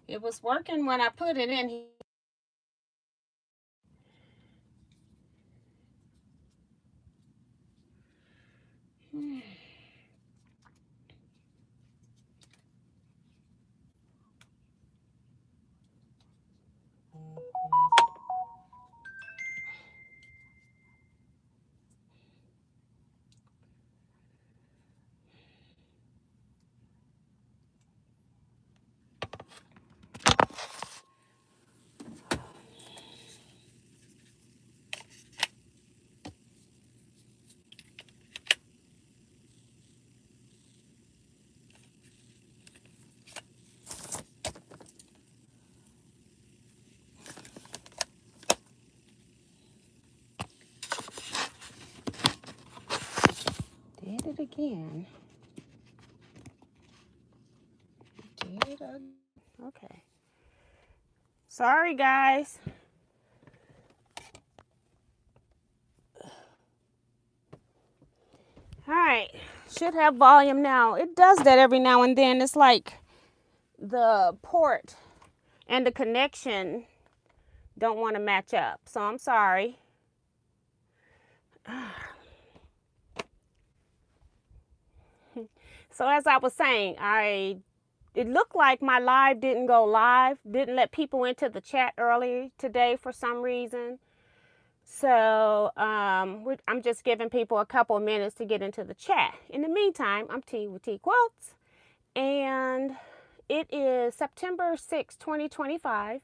It was working when I put it in here. Did it again. Did it again. Okay. Sorry, guys. All right. Should have volume now. It does that every now and then. It's like the port and the connection don't want to match up. So I'm sorry. So as I was saying, it looked like my live didn't go live, didn't let people into the chat early today for some reason. So I'm just giving people a couple of minutes to get into the chat. In the meantime, I'm T with Teaquilts, and it is September 6, 2025,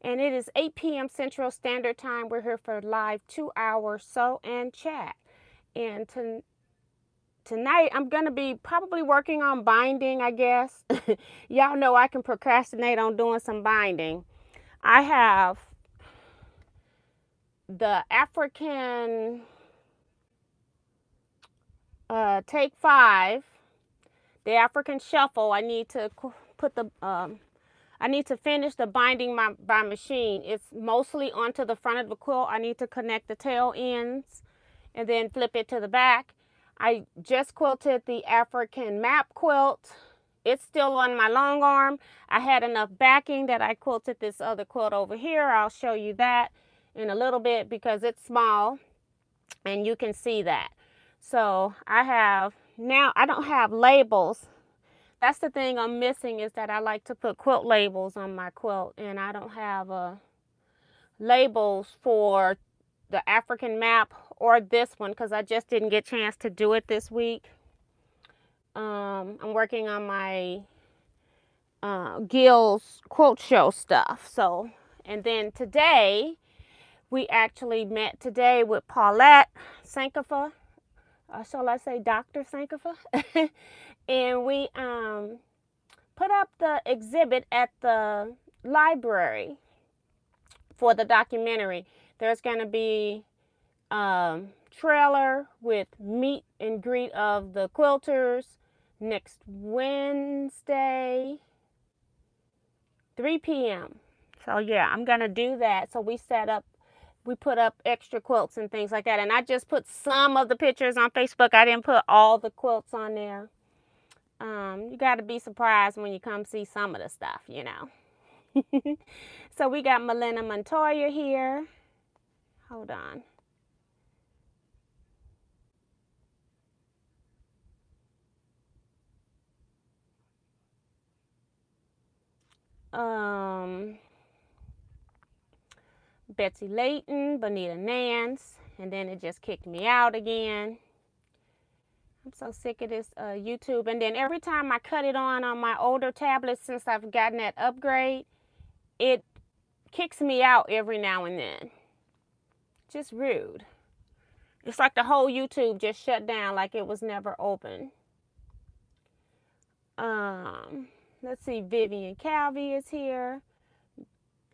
and it is 8 p.m. Central Standard Time. We're here for live 2-hour sew and chat. And tonight I'm going to be probably working on binding, I guess. Y'all know I can procrastinate on doing some binding. I have the African Take 5, the African Shuffle. I need to put the I need to finish the binding by machine. It's mostly onto the front of the quilt. I need to connect the tail ends and then flip it to the back. I just quilted the African map quilt. It's still on my long arm. I had enough backing that I quilted this other quilt over here. I'll show you that in a little bit because it's small and you can see that. So I don't have labels. That's the thing I'm missing, is that I like to put quilt labels on my quilt, and I don't have labels for the African map or this one because I just didn't get a chance to do it this week. I'm working on my Gil's quilt show stuff. So, and then today we actually met today with Paulette Sankofa. Shall I say Dr. Sankofa? And we put up the exhibit at the library for the documentary. There's going to be trailer with meet and greet of the quilters next Wednesday, 3 p.m. So yeah, I'm going to do that. So we put up extra quilts and things like that. And I just put some of the pictures on Facebook. I didn't put all the quilts on there. You got to be surprised when you come see some of the stuff, you know. So we got Melina Montoya here. Hold on. Betsy Layton, Bonita Nance, and then it just kicked me out again. I'm so sick of this YouTube. And then every time I cut it on my older tablet, since I've gotten that upgrade, it kicks me out every now and then. Just rude. It's like the whole YouTube just shut down, like it was never open. Let's see, Vivian Calvi is here.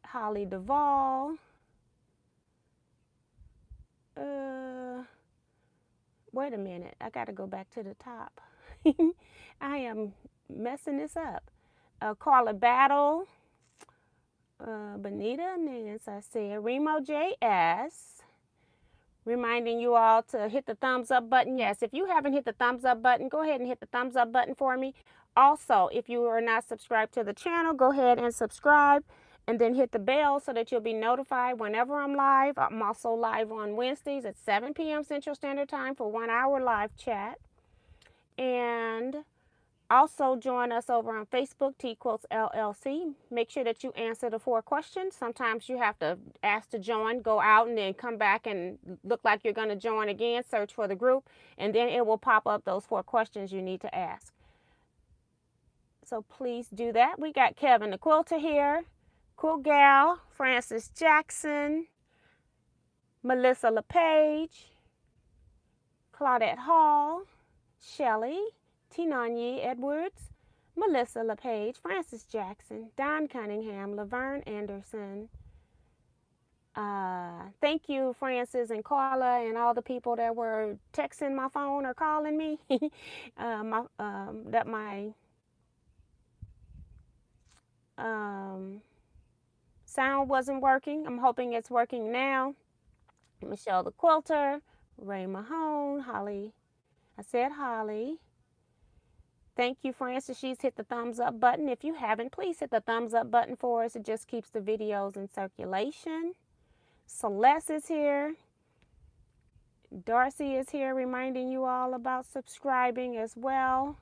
Holly Duvall. Wait a minute. I got to go back to the top. I am messing this up. Carla Battle. Bonita Nance, I said. Remo J.S. Reminding you all to hit the thumbs up button. Yes, if you haven't hit the thumbs up button, go ahead and hit the thumbs up button for me. Also, if you are not subscribed to the channel, go ahead and subscribe and then hit the bell so that you'll be notified whenever I'm live. I'm also live on Wednesdays at 7 p.m. Central Standard Time for 1 hour live chat. And also join us over on Facebook, Teaquilts LLC. Make sure that you answer the 4 questions. Sometimes you have to ask to join, go out, and then come back and look like you're going to join again, search for the group, and then it will pop up those 4 questions you need to ask. So please do that. We got Kevin the Quilter here, Quilt Gal, Francis Jackson, Melissa LePage, Claudette Hall, Shelley, Tinanye Edwards, Melissa LePage, Francis Jackson, Don Cunningham, Laverne Anderson. Thank you, Francis and Carla, and all the people that were texting my phone or calling me. That my sound wasn't working. I'm hoping it's working now. Michelle the Quilter, Ray Mahone, Holly. I said Holly. Thank you, Francis. She's hit the thumbs up button. If you haven't, please hit the thumbs up button for us. It just keeps the videos in circulation. Celeste is here. Darcy is here reminding you all about subscribing as well.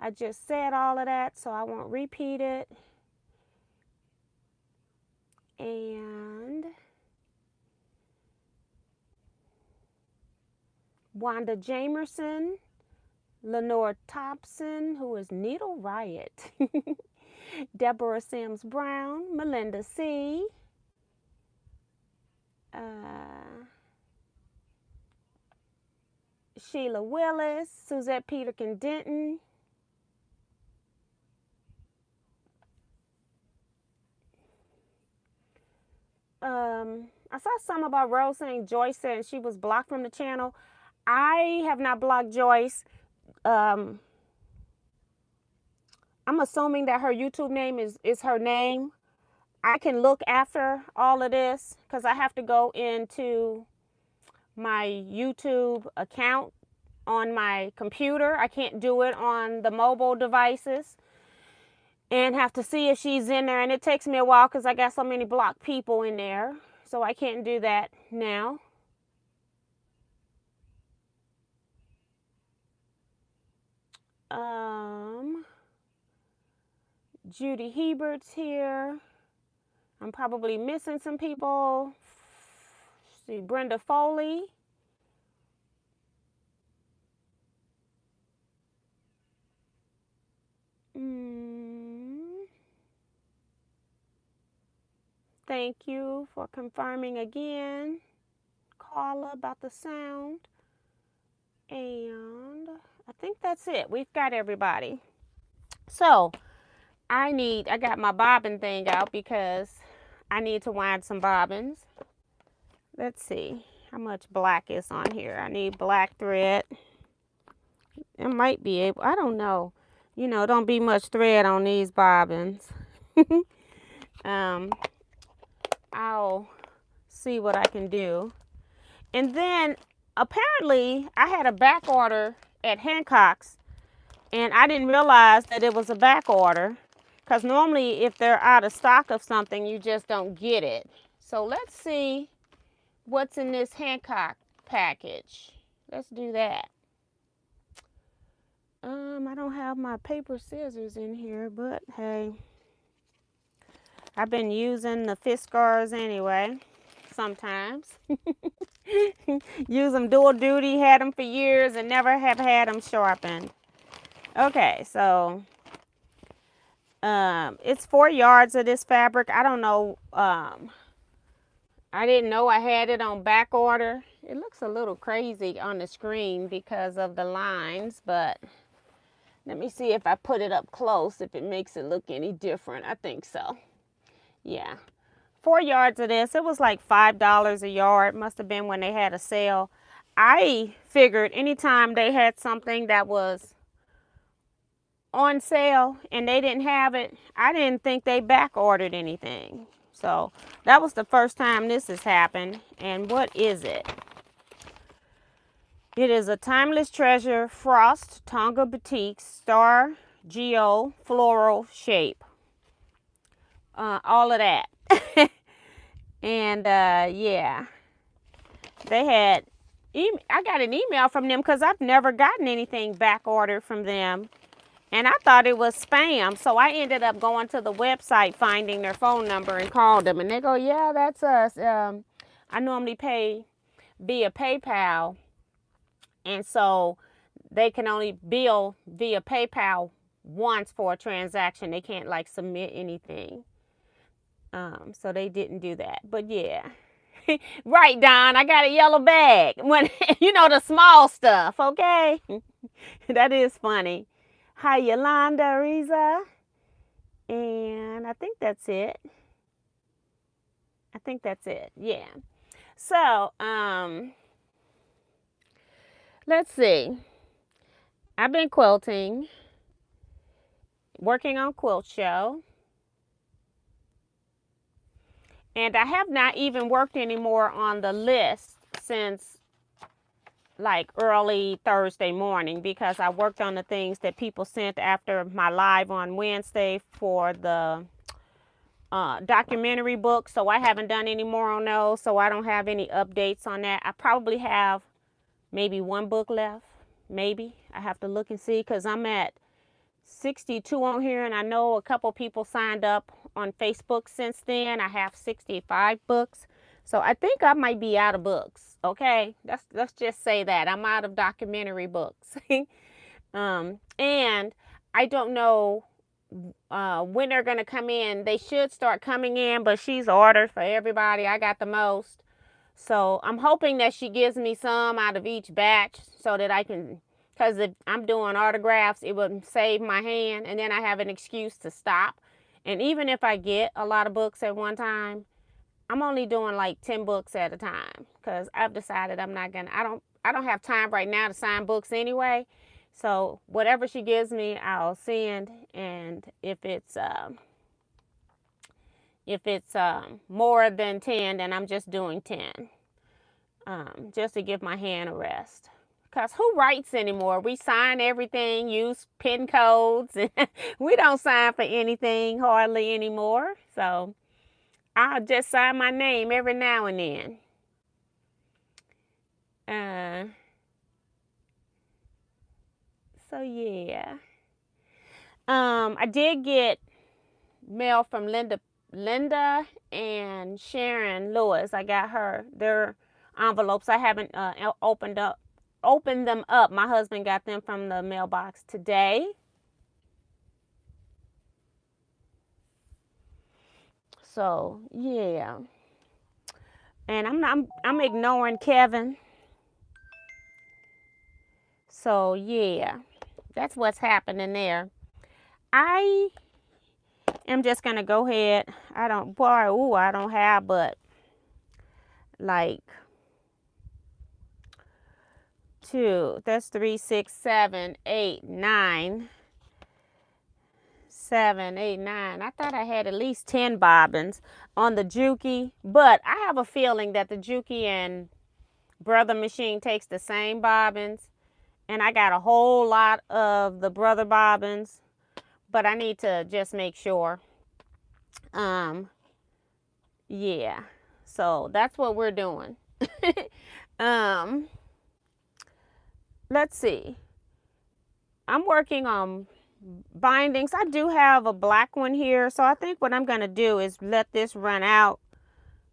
I just said all of that, so I won't repeat it. And Wanda Jamerson, Lenore Thompson, who is Needle Riot, Deborah Sims Brown, Melinda C., Sheila Willis, Suzette Peterkin Denton, I saw some about Rose saying Joyce said she was blocked from the channel. I have not blocked Joyce. I'm assuming that her YouTube name is her name. I can look after all of this because I have to go into my YouTube account on my computer. I can't do it on the mobile devices and have to see if she's in there. And it takes me a while because I got so many blocked people in there. So I can't do that now. Judy Hebert's here. I'm probably missing some people. Let's see, Brenda Foley. Thank you for confirming again, Carla, about the sound. And I think that's it. We've got everybody. So I got my bobbin thing out because I need to wind some bobbins. Let's see how much black is on here. I need black thread. It might be able, I don't know. You know, don't be much thread on these bobbins. I'll see what I can do. And then apparently I had a back order at Hancock's and I didn't realize that it was a back order because normally if they're out of stock of something, you just don't get it. So let's see what's in this Hancock package. Let's do that. I don't have my paper scissors in here, but hey, I've been using the Fiskars anyway, sometimes. Use them dual duty, had them for years and never have had them sharpened. Okay, so it's 4 yards of this fabric. I don't know, I didn't know I had it on back order. It looks a little crazy on the screen because of the lines, but let me see if I put it up close, if it makes it look any different. I think so. Yeah. 4 yards of this. It was like $5 a yard. Must have been when they had a sale. I figured anytime they had something that was on sale and they didn't have it, I didn't think they back ordered anything. So that was the first time this has happened. And what is it? It is a timeless treasure, frost, Tonga batik, star, geo, floral shape. All of that. And yeah, they had, I got an email from them because I've never gotten anything back ordered from them. And I thought it was spam. So I ended up going to the website, finding their phone number and called them. And they go, yeah, that's us. I normally pay via PayPal. And so they can only bill via PayPal once for a transaction. They can't like submit anything. So they didn't do that. But yeah. Right, Don, I got a yellow bag. When you know, the small stuff, okay? That is funny. Hi, Yolanda, Riza. And I think that's it. Yeah. So, let's see. I've been quilting, working on Quilt Show. And I have not even worked anymore on the list since like early Thursday morning, because I worked on the things that people sent after my live on Wednesday for the documentary book. So I haven't done any more on those. So I don't have any updates on that. I probably have maybe one book left. Maybe. I have to look and see, because I'm at 62 on here, and I know a couple people signed up on Facebook since then. I have 65 books. So I think I might be out of books. Okay, let's just say that I'm out of documentary books. And I don't know when they're gonna come in. They should start coming in, but she's ordered for everybody. I got the most. So I'm hoping that she gives me some out of each batch so that I can, because if I'm doing autographs, it would save my hand, and then I have an excuse to stop. And even if I get a lot of books at one time, I'm only doing like 10 books at a time, because I've decided I'm not gonna, I don't have time right now to sign books anyway. So whatever she gives me, I'll send. And if it's more than 10, then I'm just doing 10, just to give my hand a rest. Because who writes anymore? We sign everything, use pin codes. We don't sign for anything hardly anymore. So I'll just sign my name every now and then. So yeah. I did get mail from Linda and Sharon Lewis. I got their envelopes. I haven't opened them up. My husband got them from the mailbox today. So yeah. And I'm ignoring Kevin. So yeah, that's what's happening there. I am just gonna go ahead. I don't have but like 2. That's 3, 6, 7, 8, 9. 7, 8, 9. I thought I had at least 10 bobbins on the Juki, but I have a feeling that the Juki and Brother machine takes the same bobbins, and I got a whole lot of the Brother bobbins, but I need to just make sure. Yeah, so that's what we're doing. Let's see. I'm working on bindings. I do have a black one here, so I think what I'm gonna do is let this run out,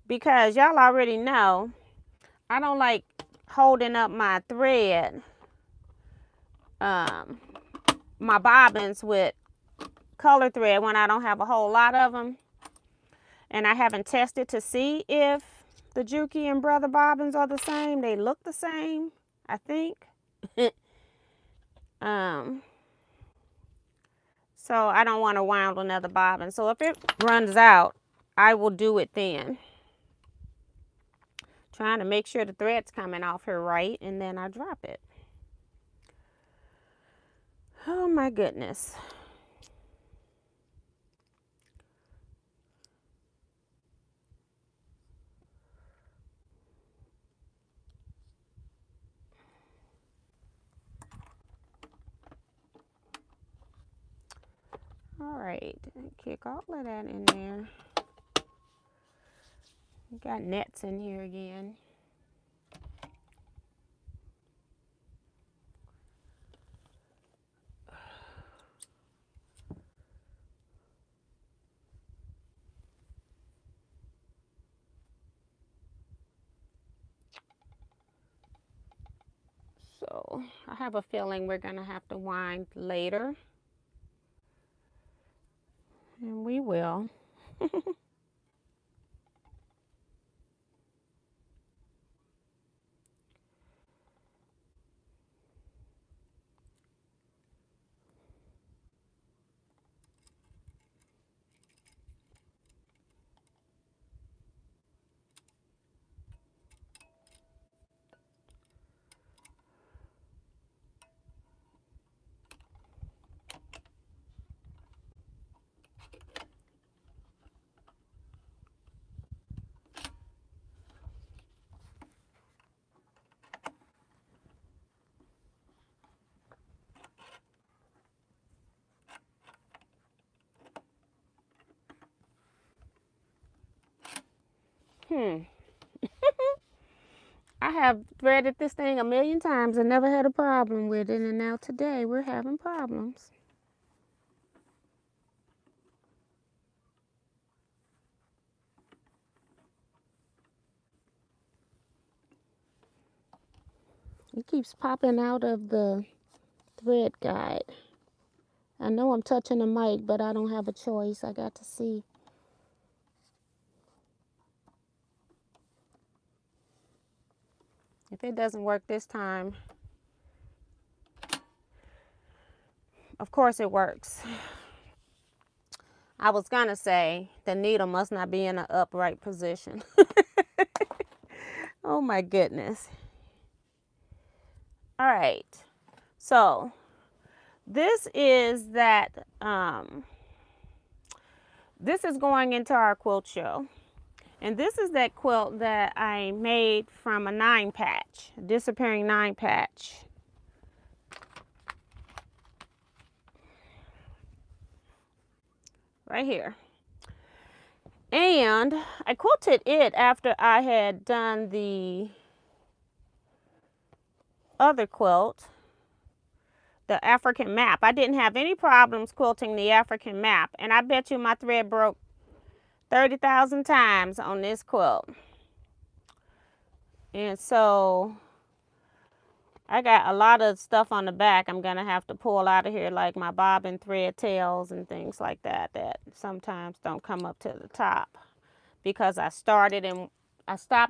because y'all already know I don't like holding up my thread, my bobbins with color thread when I don't have a whole lot of them. And I haven't tested to see if the Juki and Brother bobbins are the same. They look the same, I think. So I don't want to wound another bobbin. So if it runs out, I will do it then. Trying to make sure the thread's coming off here right, and then I drop it. Oh my goodness. All right, kick all of that in there. We got nets in here again. So I have a feeling we're gonna have to wind later. And we will. I have threaded this thing a million times and never had a problem with it, and now today we're having problems. It keeps popping out of the thread guide. I know I'm touching the mic, but I don't have a choice. I got to see. If it doesn't work this time, of course it works. I was gonna say the needle must not be in an upright position. Oh my goodness. All right, so this is that, this is going into our quilt show. And this is that quilt that I made from a 9 patch, a disappearing 9 patch. Right here. And I quilted it after I had done the other quilt, the African map. I didn't have any problems quilting the African map, and I bet you my thread broke 30,000 times on this quilt. And so I got a lot of stuff on the back I'm gonna have to pull out of here, like my bobbin thread tails and things like that sometimes don't come up to the top because I stopped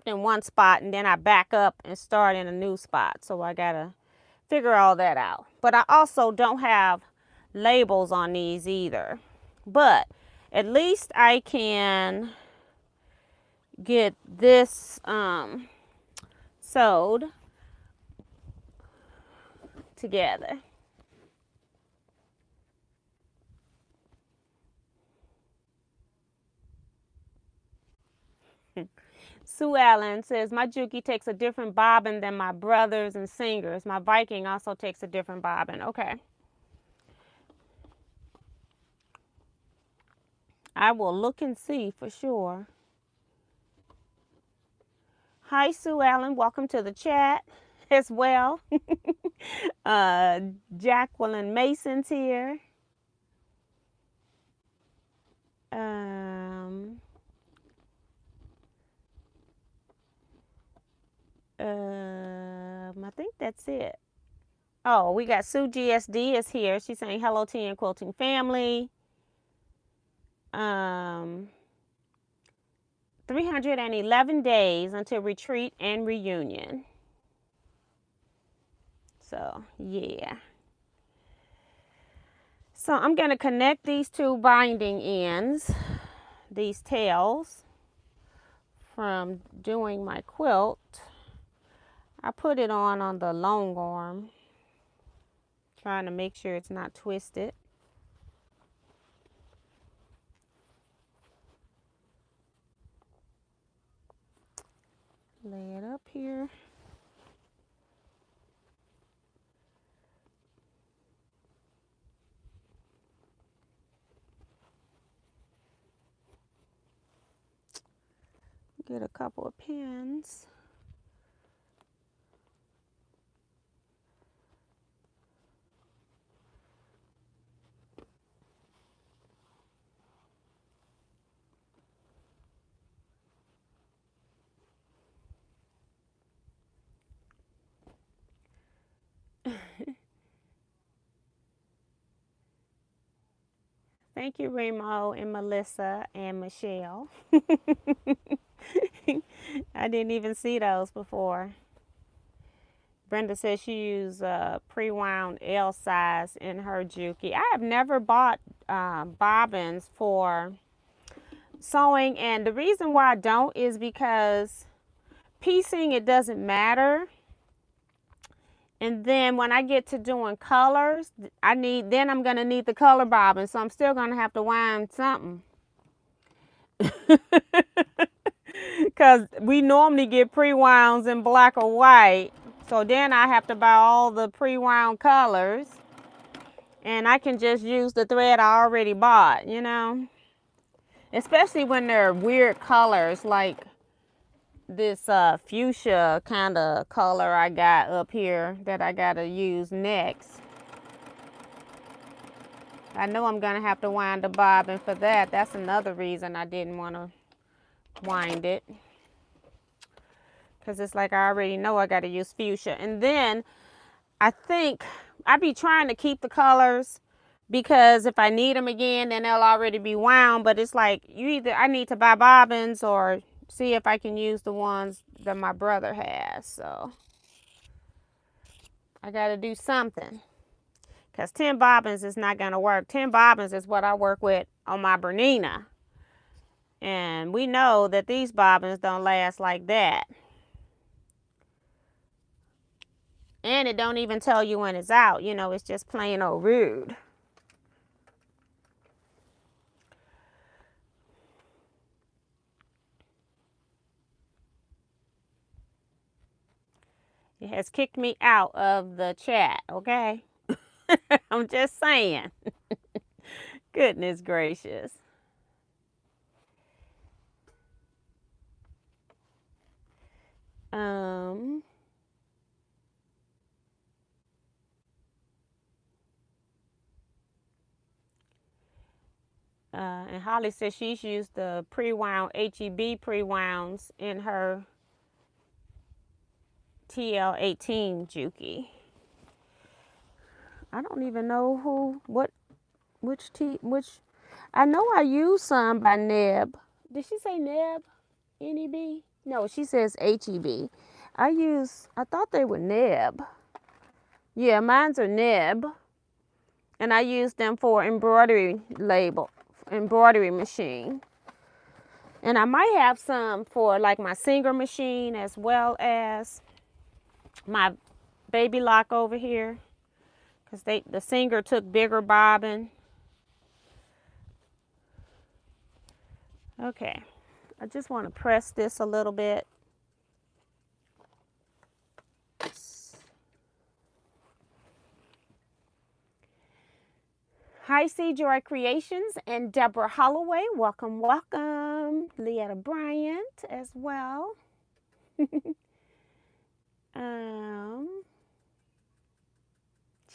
in one spot and then I back up and start in a new spot. So I gotta figure all that out. But I also don't have labels on these either. But at least I can get this sewed together. Sue Allen says, my Juki takes a different bobbin than my brothers and singers. My Viking also takes a different bobbin. Okay. I will look and see for sure. Hi, Sue Allen. Welcome to the chat as well. Jacqueline Mason's here. I think that's it. Oh, we got Sue GSD is here. She's saying hello to you and quilting family. 311 days until retreat and reunion. So, yeah. So I'm going to connect these two binding ends, these tails, from doing my quilt. I put it on the long arm, trying to make sure it's not twisted. Lay it up here. get a couple of pins. Thank you, Remo and Melissa and Michelle. I didn't even see those before. Brenda says she used pre-wound L size in her Juki. I have never bought bobbins for sewing, and the reason why I don't is because piecing, it doesn't matter. And then when I get to doing colors, then I'm gonna need the color bobbin, so I'm still gonna have to wind something. Cause we normally get pre-wounds in black or white, so then I have to buy all the pre-wound colors, and I can just use the thread I already bought, you know. Especially when they're weird colors like this fuchsia kind of color I got up here that I gotta use next. I know I'm gonna have to wind the bobbin for that. That's another reason I didn't want to wind it, because it's like I already know I gotta use fuchsia. And then I think I be trying to keep the colors, because if I need them again, then they'll already be wound. But it's like I need to buy bobbins or see if I can use the ones that my brother has. So I got to do something, because 10 bobbins is not going to work. 10 bobbins is what I work with on my Bernina. And we know that these bobbins don't last like that. And it don't even tell you when it's out. You know, it's just plain old rude. It has kicked me out of the chat, okay? I'm just saying. Goodness gracious. And Holly says she's used the pre-wound HEB pre-wounds in her TL18 Juki. I don't even know which I know I used some by Neb. Did she say Neb? NEB? No, she says HEB. I thought they were Neb. Yeah, mine's are Neb. And I use them for embroidery machine. And I might have some for like my Singer machine, as well as my baby lock over here, because the Singer took bigger bobbin. Okay, I just want to press this a little bit. Hi, C Joy Creations and Deborah Holloway. Welcome, welcome. Leetta Bryant as well.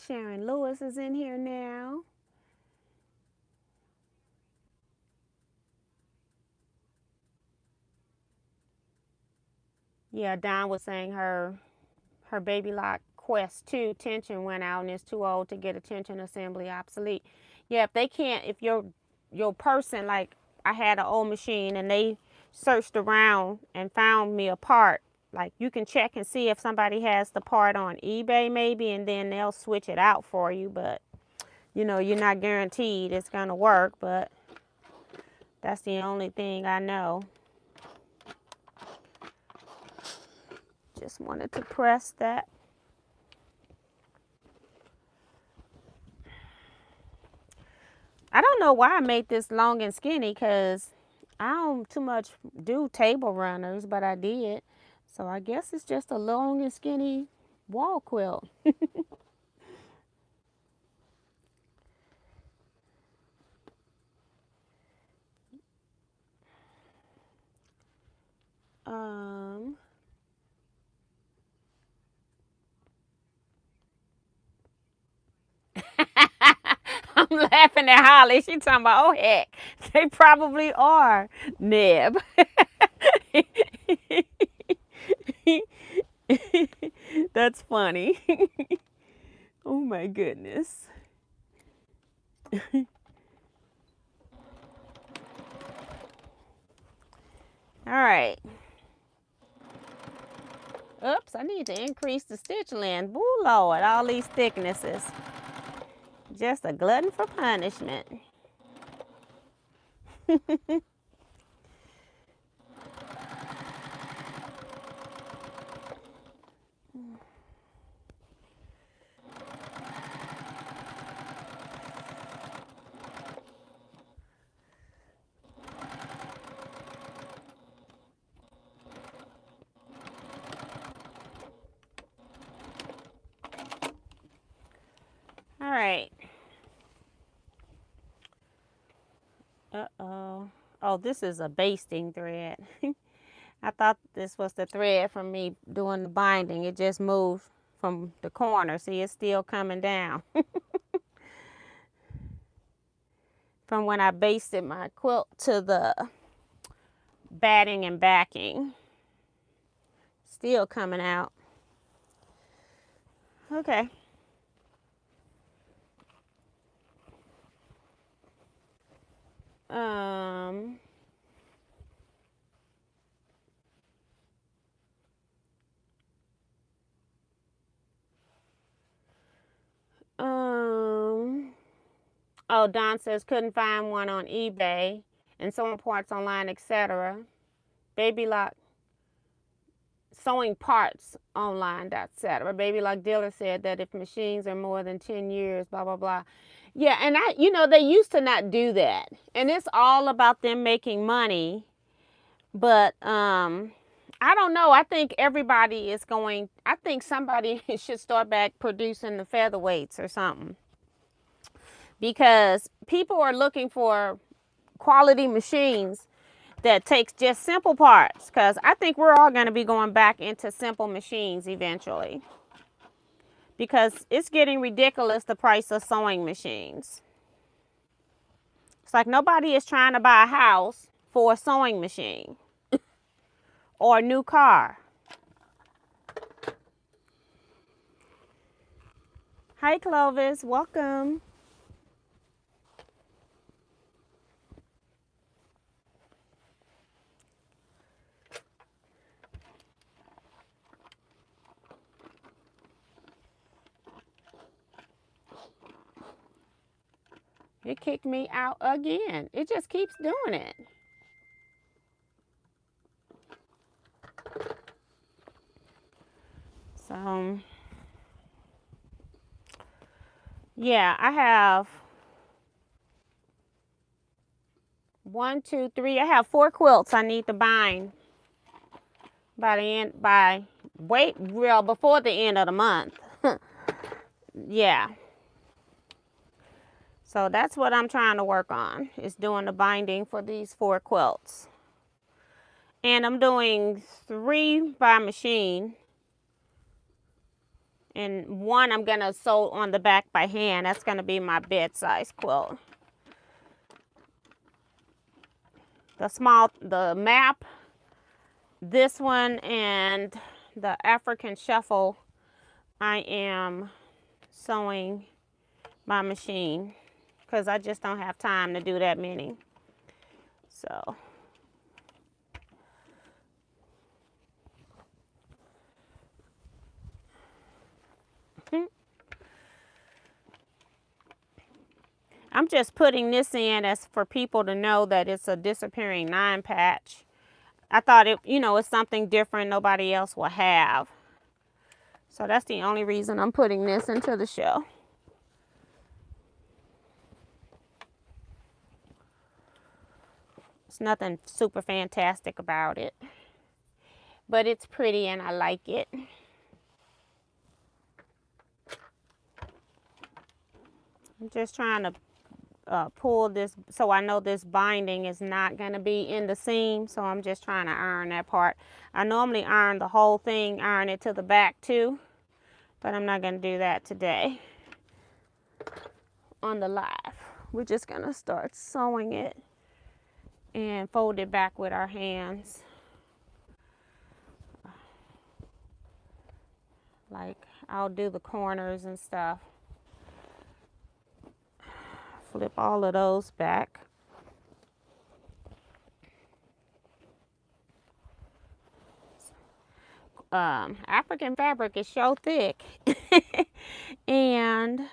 Sharon Lewis is in here now. Yeah, Dawn was saying her baby lock Quest 2 tension went out and it's too old to get a tension assembly obsolete. Yeah, if they can't, if your person, like I had an old machine and they searched around and found me a part, like you can check and see if somebody has the part on eBay maybe, and then they'll switch it out for you. But you know, you're not guaranteed it's gonna work, but that's the only thing I know. Just wanted to press that. I don't know why I made this long and skinny, because I don't too much do table runners, but I did. So I guess it's just a long and skinny wall quilt. I'm laughing at Holly. She talking about, oh heck, they probably are, Neb. That's funny. Oh my goodness. All right. Oops, I need to increase the stitch length. Woo, Lord, all these thicknesses. Just a glutton for punishment. All right. Uh-oh. Oh, this is a basting thread. I thought this was the thread from me doing the binding. It just moved from the corner. See, it's still coming down. From when I basted my quilt to the batting and backing. Still coming out. Okay. Oh, Don says couldn't find one on eBay and sewing parts online, etc. Baby Lock sewing parts online, etc. Baby Lock Dealer said that if machines are more than 10 years, blah, blah, blah. Yeah, and they used to not do that. And it's all about them making money. But I don't know. I think everybody is going, I think somebody should start back producing the featherweights or something. Because people are looking for quality machines that takes just simple parts. Because I think we're all going to be going back into simple machines eventually. Because it's getting ridiculous, the price of sewing machines. It's like nobody is trying to buy a house for a sewing machine. Or a new car. Hi, Clovis. Welcome. It kicked me out again. It just keeps doing it. So, yeah, I have 1, 2, 3. I have 4 quilts I need to bind before the end of the month. Yeah. So that's what I'm trying to work on, is doing the binding for these 4 quilts. And I'm doing 3 by machine. And 1 I'm going to sew on the back by hand. That's going to be my bed size quilt. The map, this one, and the African shuffle, I am sewing by machine. Because I just don't have time to do that many. So. I'm just putting this in as for people to know that it's a disappearing 9 patch. I thought it's something different nobody else will have. So that's the only reason I'm putting this into the show. It's nothing super fantastic about it. But it's pretty and I like it. I'm just trying to pull this so I know this binding is not going to be in the seam, so I'm just trying to iron that part. I normally iron the whole thing, iron it to the back too, but I'm not going to do that today. on the live. We're just gonna start sewing it and fold it back with our hands. Like I'll do the corners and stuff. Flip all of those back. African fabric is so thick. And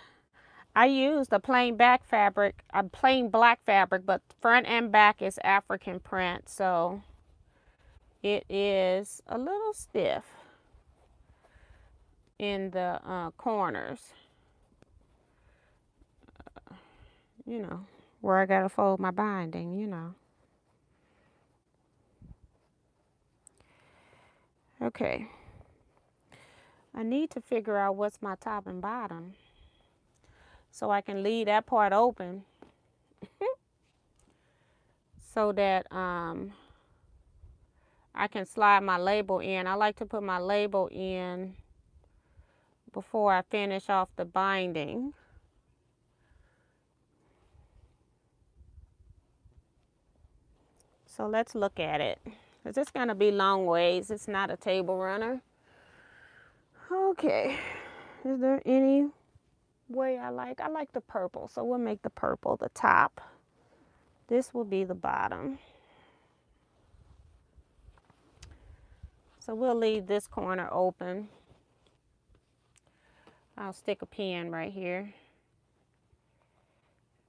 I used a plain back fabric, a plain black fabric, but front and back is African print, so it is a little stiff in the corners. You know, where I gotta fold my binding, you know. Okay. I need to figure out what's my top and bottom so I can leave that part open so that I can slide my label in. I like to put my label in before I finish off the binding. So let's look at it. It's going to be long ways. It's not a table runner. Okay. Is there any way I like the purple. So we'll make the purple the top. This will be the bottom. So we'll leave this corner open. I'll stick a pin right here.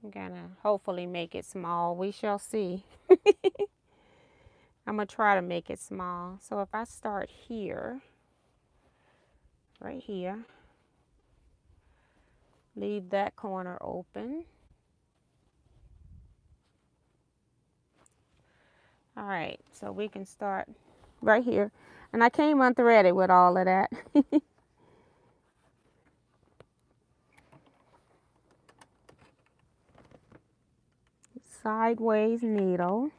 I'm gonna hopefully make it small. We shall see. I'm gonna try to make it small. So if I start here, right here, leave that corner open. All right, so we can start right here. And I came unthreaded with all of that. Sideways needle.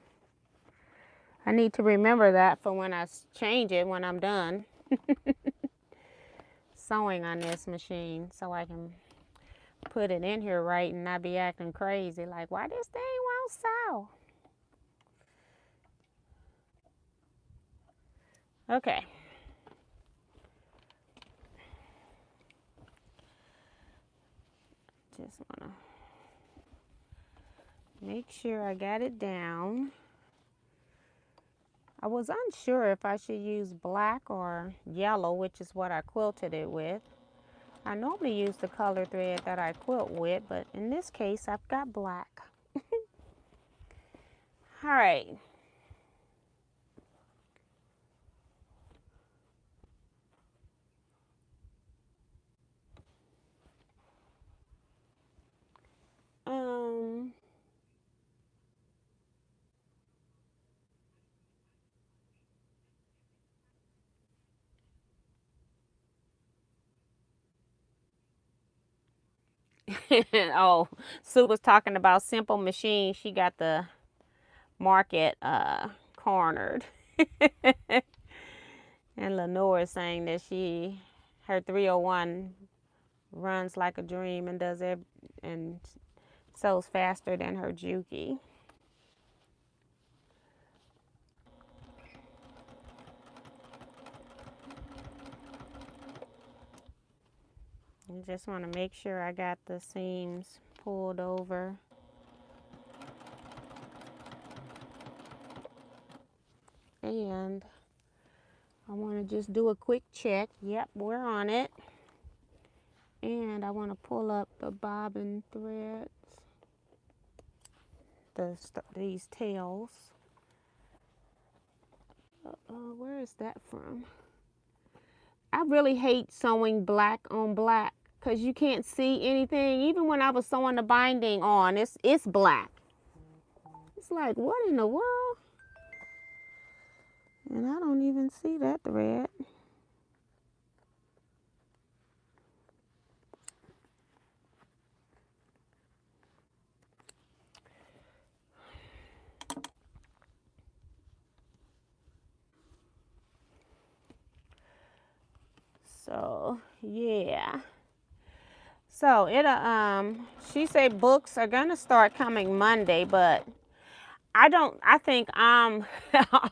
I need to remember that for when I change it when I'm done sewing on this machine, so I can put it in here right and not be acting crazy like, why this thing won't sew? Okay. Just want to make sure I got it down. I was unsure if I should use black or yellow, which is what I quilted it with. I normally use the color thread that I quilt with, but in this case, I've got black. All right. Oh, Sue was talking about Simple Machine. She got the market cornered. And Lenore is saying that her 301 runs like a dream and does it and sews faster than her Juki. I just want to make sure I got the seams pulled over. And I want to just do a quick check. Yep, we're on it. And I want to pull up the bobbin threads, these tails. Where is that from? I really hate sewing black on black because you can't see anything. Even when I was sewing the binding on, it's black. It's like, what in the world? And I don't even see that thread. So, yeah. So she said books are gonna start coming Monday, but I think I'm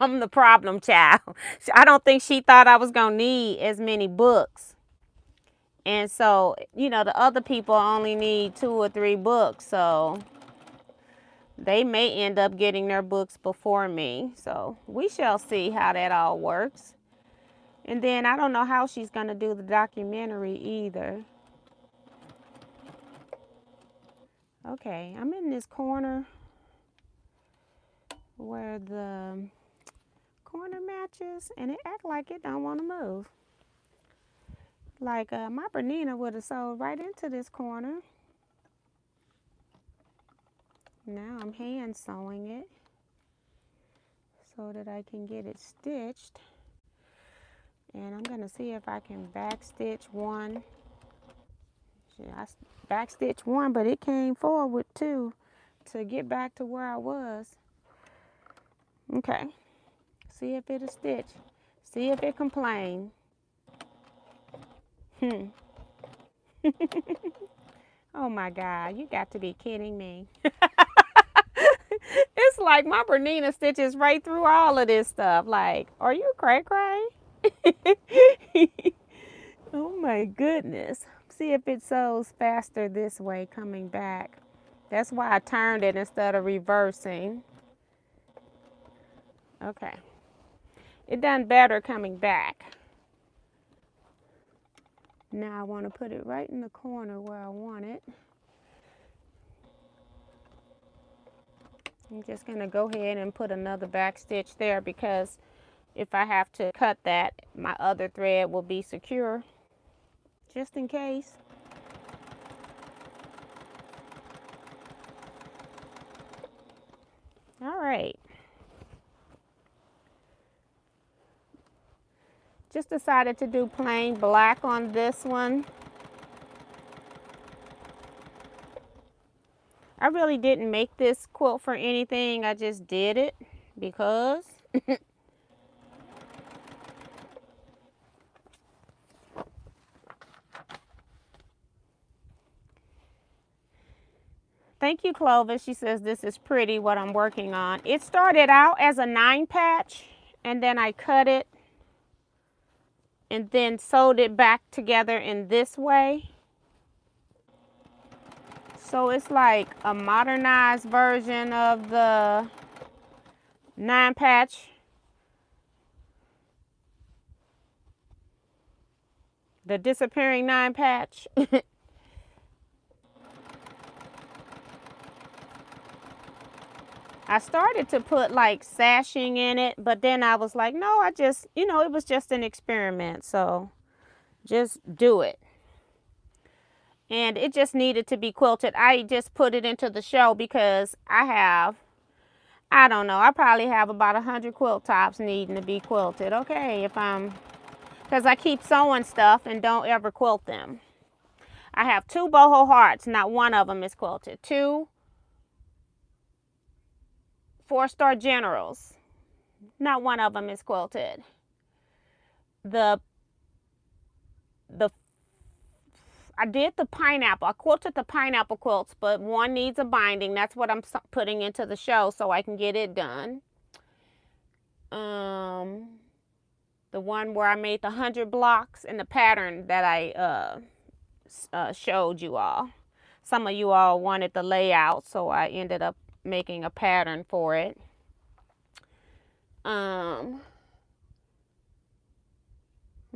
I'm the problem child. I don't think she thought I was gonna need as many books. And so, you know, the other people only need 2 or 3 books, so they may end up getting their books before me. So we shall see how that all works. And then I don't know how she's gonna do the documentary either. Okay, I'm in this corner where the corner matches, and it act like it don't want to move. Like my Bernina would have sewed right into this corner. Now I'm hand sewing it so that I can get it stitched. And I'm gonna see if I can back stitch one. I back stitch one, but it came forward too to get back to where I was. Okay, see if it'll stitch. See if it complain. Oh my God, you got to be kidding me. It's like my Bernina stitches right through all of this stuff. Like, are you cray? Oh my goodness. See if it sews faster this way coming back. That's why I turned it instead of reversing. Okay. It done better coming back. Now I want to put it right in the corner where I want it. I'm just going to go ahead and put another back stitch there because if I have to cut that, my other thread will be secure, just in case. All right. Just decided to do plain black on this one. I really didn't make this quilt for anything. I just did it because. Thank you, Clovis. She says this is pretty, what I'm working on. It started out as a 9 patch, and then I cut it and then sewed it back together in this way. So it's like a modernized version of the 9 patch. The disappearing 9 patch. I started to put like sashing in it, but then I was like, no, I just, you know, it was just an experiment. So just do it. And it just needed to be quilted. I just put it into the show because I don't know, I probably have about 100 quilt tops needing to be quilted. Okay, because I keep sewing stuff and don't ever quilt them. I have 2 boho hearts, not one of them is quilted. 2 4-star generals, not one of them is quilted. I did the pineapple. I quilted the pineapple quilts, but one needs a binding. That's what I'm putting into the show so I can get it done. The one where I made the 100 blocks and the pattern that I showed you all. Some of you all wanted the layout, so I ended up making a pattern for it. I'm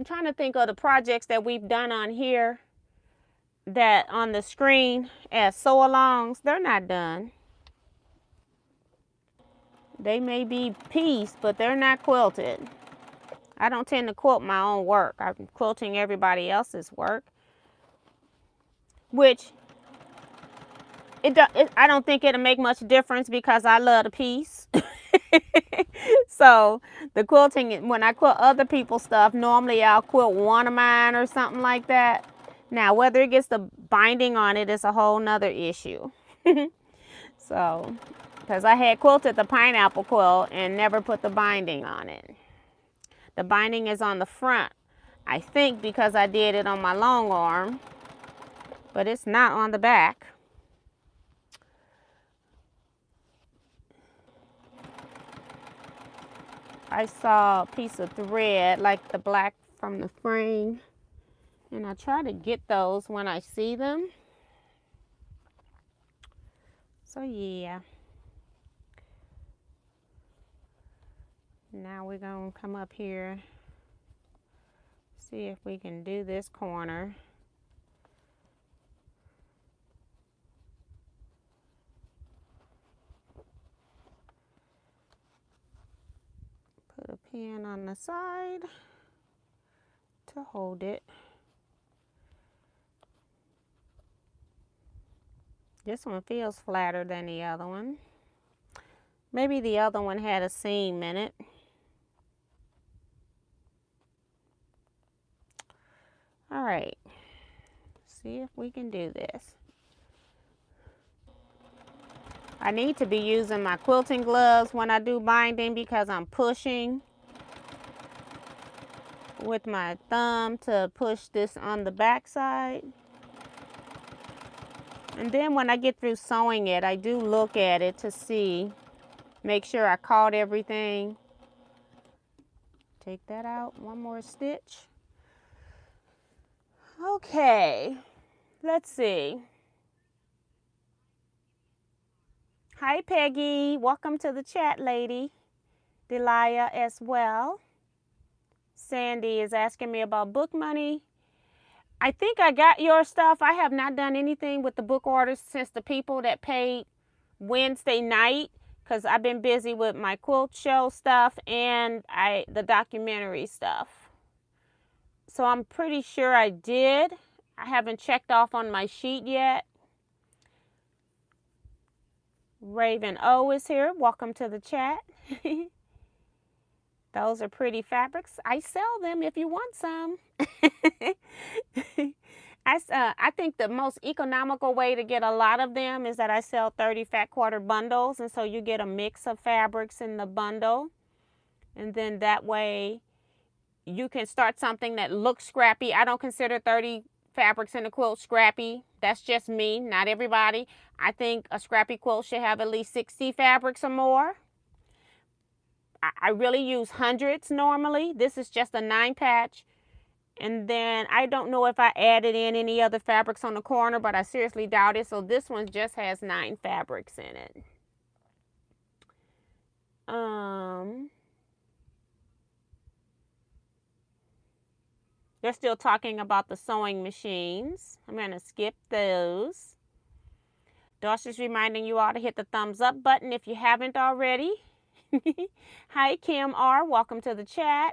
trying to think of the projects that we've done on here that on the screen as sew-alongs. They're not done. They may be pieced, but they're not quilted. I don't tend to quilt my own work. I'm quilting everybody else's work, which I don't think it'll make much difference because I love the piece. So the quilting, when I quilt other people's stuff, normally I'll quilt one of mine or something like that. Now, whether it gets the binding on it is a whole nother issue. So, because I had quilted the pineapple quilt and never put the binding on it. The binding is on the front, I think, because I did it on my long arm. but it's not on the back. I saw a piece of thread like the black from the frame, and I try to get those when I see them. So yeah. Now we're gonna come up here, see if we can do this corner. Put a pin on the side to hold it. This one feels flatter than the other one. Maybe the other one had a seam in it. All right, see if we can do this. I need to be using my quilting gloves when I do binding because I'm pushing with my thumb to push this on the back side. And then when I get through sewing it, I do look at it to see, make sure I caught everything. Take that out, one more stitch. Okay, let's see. Hi Peggy, welcome to the chat, lady. Delia as well. Sandy is asking me about book money. I think I got your stuff. I have not done anything with the book orders since the people that paid Wednesday night, because I've been busy with my quilt show stuff and the documentary stuff. So I'm pretty sure I did. I haven't checked off on my sheet yet. Raven O is here. Welcome to the chat. Those are pretty fabrics. I sell them if you want some. I think the most economical way to get a lot of them is that I sell 30 fat quarter bundles, and so you get a mix of fabrics in the bundle, and then that way you can start something that looks scrappy. I don't consider 30 fabrics in a quilt scrappy. That's just me, not everybody. I think a scrappy quilt should have at least 60 fabrics or more. I really use hundreds normally. This is just a 9 patch. And then I don't know if I added in any other fabrics on the corner, but I seriously doubt it. So this one just has 9 fabrics in it. They're still talking about the sewing machines. I'm going to skip those. Darcy's reminding you all to hit the thumbs up button if you haven't already. Hi, Kim R. Welcome to the chat.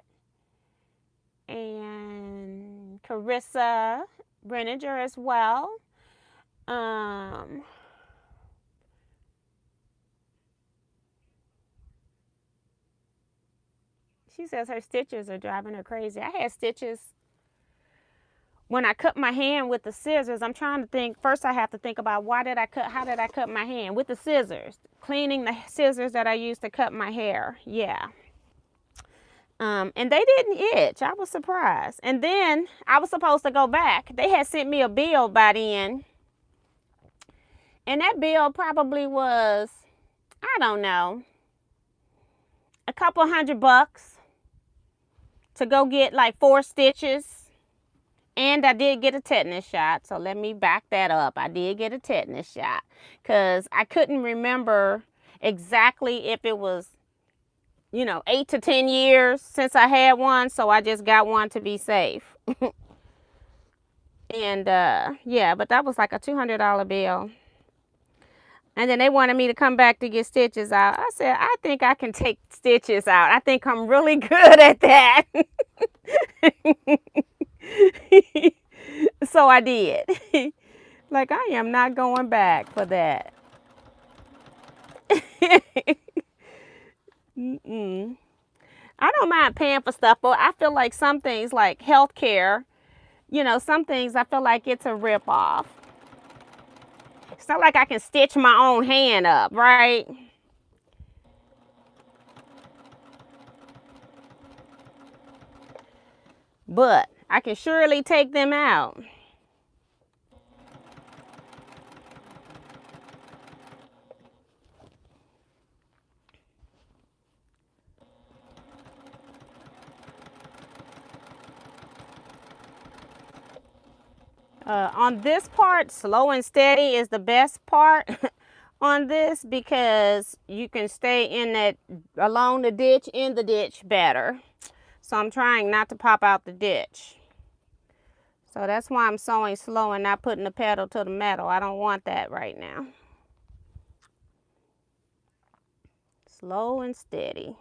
And Carissa Brenninger as well. She says her stitches are driving her crazy. I had stitches when I cut my hand with the scissors. I'm trying to think. First, I have to think about how did I cut my hand with the scissors? Cleaning the scissors that I used to cut my hair. Yeah. And they didn't itch. I was surprised. And then I was supposed to go back. They had sent me a bill by then. And that bill probably was, I don't know, a couple $100 to go get like 4 stitches. And I did get a tetanus shot. So let me back that up. I did get a tetanus shot because I couldn't remember exactly if it was, 8 to 10 years since I had one. So I just got one to be safe. And yeah, but that was like a $200 bill. And then they wanted me to come back to get stitches out. I said, I think I can take stitches out. I think I'm really good at that. So I did. Like, I am not going back for that. I don't mind paying for stuff, but I feel like some things like healthcare, some things I feel like it's a ripoff. It's not like I can stitch my own hand up, right? But I can surely take them out. On this part, slow and steady is the best part on this, because you can stay in that, along the ditch, in the ditch better. So I'm trying not to pop out the ditch. So that's why I'm sewing slow and not putting the pedal to the metal. I don't want that right now. Slow and steady.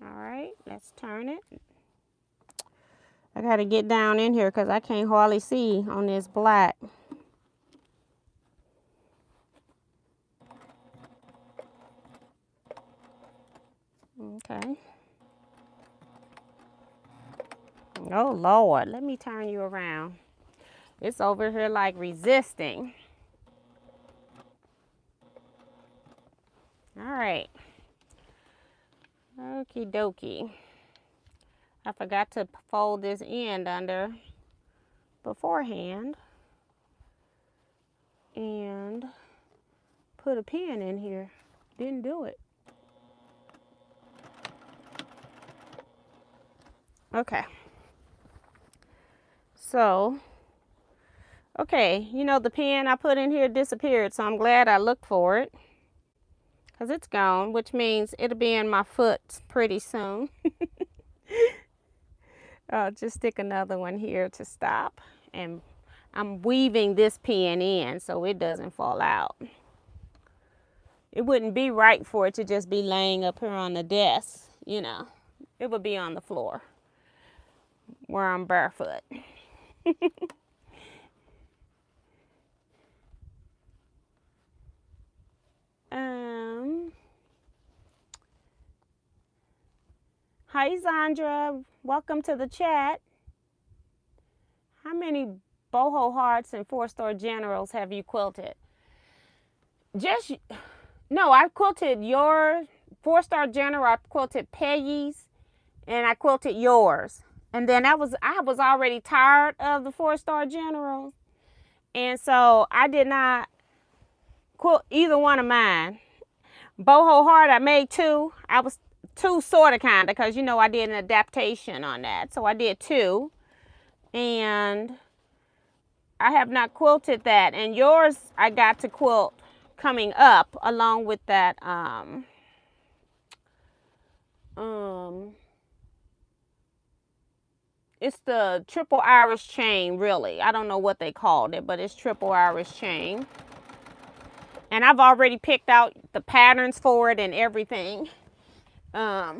Alright, let's turn it. I gotta get down in here because I can't hardly see on this black. Okay. Oh Lord, let me turn you around. It's over here like resisting. Alright. Okie dokie. I forgot to fold this end under beforehand and put a pin in here. Didn't do it. Okay. So, okay, you know, the pin I put in here disappeared, so I'm glad I looked for it, because it's gone, which means it'll be in my foot pretty soon. I'll just stick another one here to stop, and I'm weaving this pin in so it doesn't fall out. It wouldn't be right for it to just be laying up here on the desk, you know. It would be on the floor where I'm barefoot. Hi Zandra, welcome to the chat. How many boho hearts and 4-star generals have you quilted? No, I quilted your 4-star general, I quilted Peggy's, and I quilted yours. And then I was already tired of the 4-star generals. And so I did not quilt either one of mine. Boho heart, I made 2. I was 2 sort of kind of, because you know I did an adaptation on that. So I did 2. And I have not quilted that. And yours I got to quilt coming up along with that it's the triple Irish chain, really. I don't know what they called it, but it's triple Irish chain. And I've already picked out the patterns for it and everything. I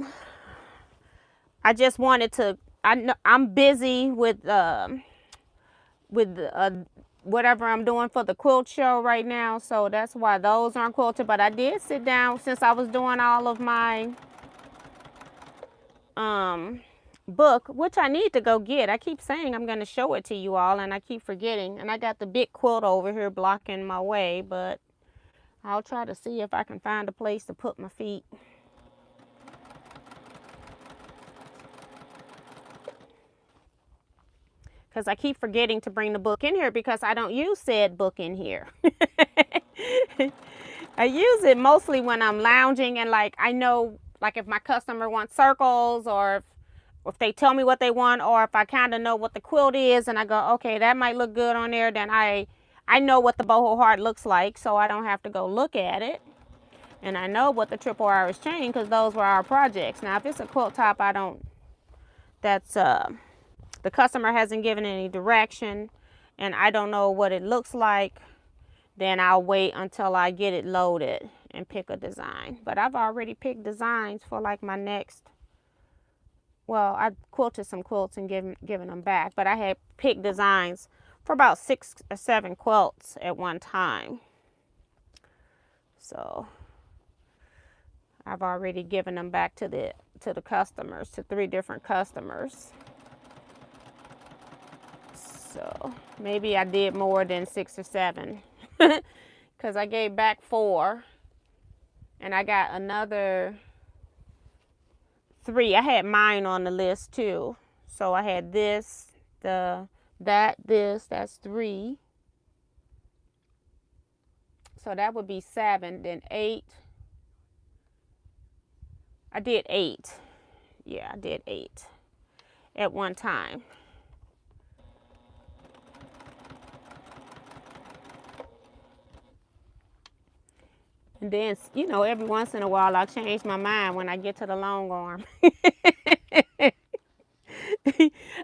just wanted to, I'm busy with whatever I'm doing for the quilt show right now, so that's why those aren't quilted. But I did sit down since I was doing all of my book, which I need to go get. I keep saying I'm going to show it to you all, and I keep forgetting. And I got the big quilt over here blocking my way, but I'll try to see if I can find a place to put my feet. Because I keep forgetting to bring the book in here because I don't use said book in here. I use it mostly when I'm lounging, and like I know, like if my customer wants circles, or if they tell me what they want, or if I kind of know what the quilt is and I go, okay, that might look good on there, then I know what the boho heart looks like, so I don't have to go look at it. And I know what the triple Irish chain, because those were our projects. Now if it's a quilt top, I don't, that's the customer hasn't given any direction and I don't know what it looks like, then I'll wait until I get it loaded and pick a design. But I've already picked designs for like my next, well, I quilted some quilts and given them back, but I had picked designs for about 6 or 7 quilts at one time. So I've already given them back to the customers, to 3 different customers. So maybe I did more than 6 or 7 because I gave back 4 and I got another 3. I had mine on the list too. So I had this, that's 3. So that would be 7, then 8. I did 8. Yeah, I did 8 at one time. And then, you know, every once in a while I'll change my mind when I get to the long arm.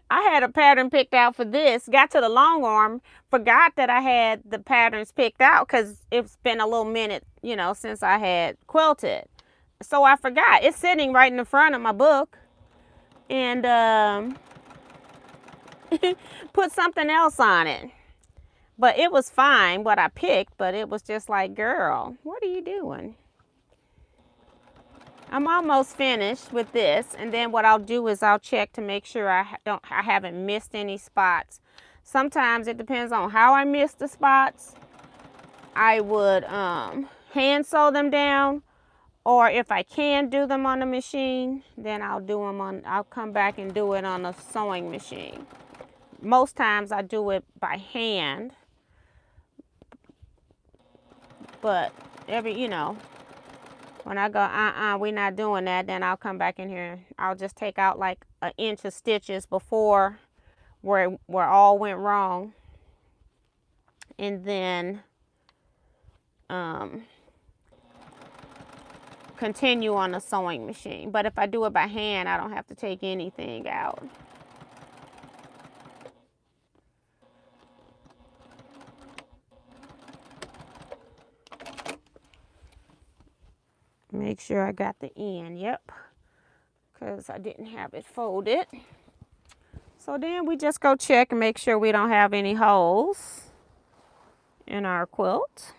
I had a pattern picked out for this, got to the long arm, forgot that I had the patterns picked out because it's been a little minute, you know, since I had quilted. So I forgot. It's sitting right in the front of my book. And put something else on it. But it was fine what I picked, but it was just like, girl, what are you doing? I'm almost finished with this, and then what I'll do is I'll check to make sure I haven't missed any spots. Sometimes it depends on how I miss the spots. I would hand sew them down, or if I can do them on the machine, then I'll come back and do it on a sewing machine. Most times I do it by hand, but you know, when I go, we're not doing that, then I'll come back in here. I'll just take out like an inch of stitches before where all went wrong. And then continue on the sewing machine. But if I do it by hand, I don't have to take anything out. Make sure I got the end, yep, because I didn't have it folded. So then we just go check and make sure we don't have any holes in our quilt.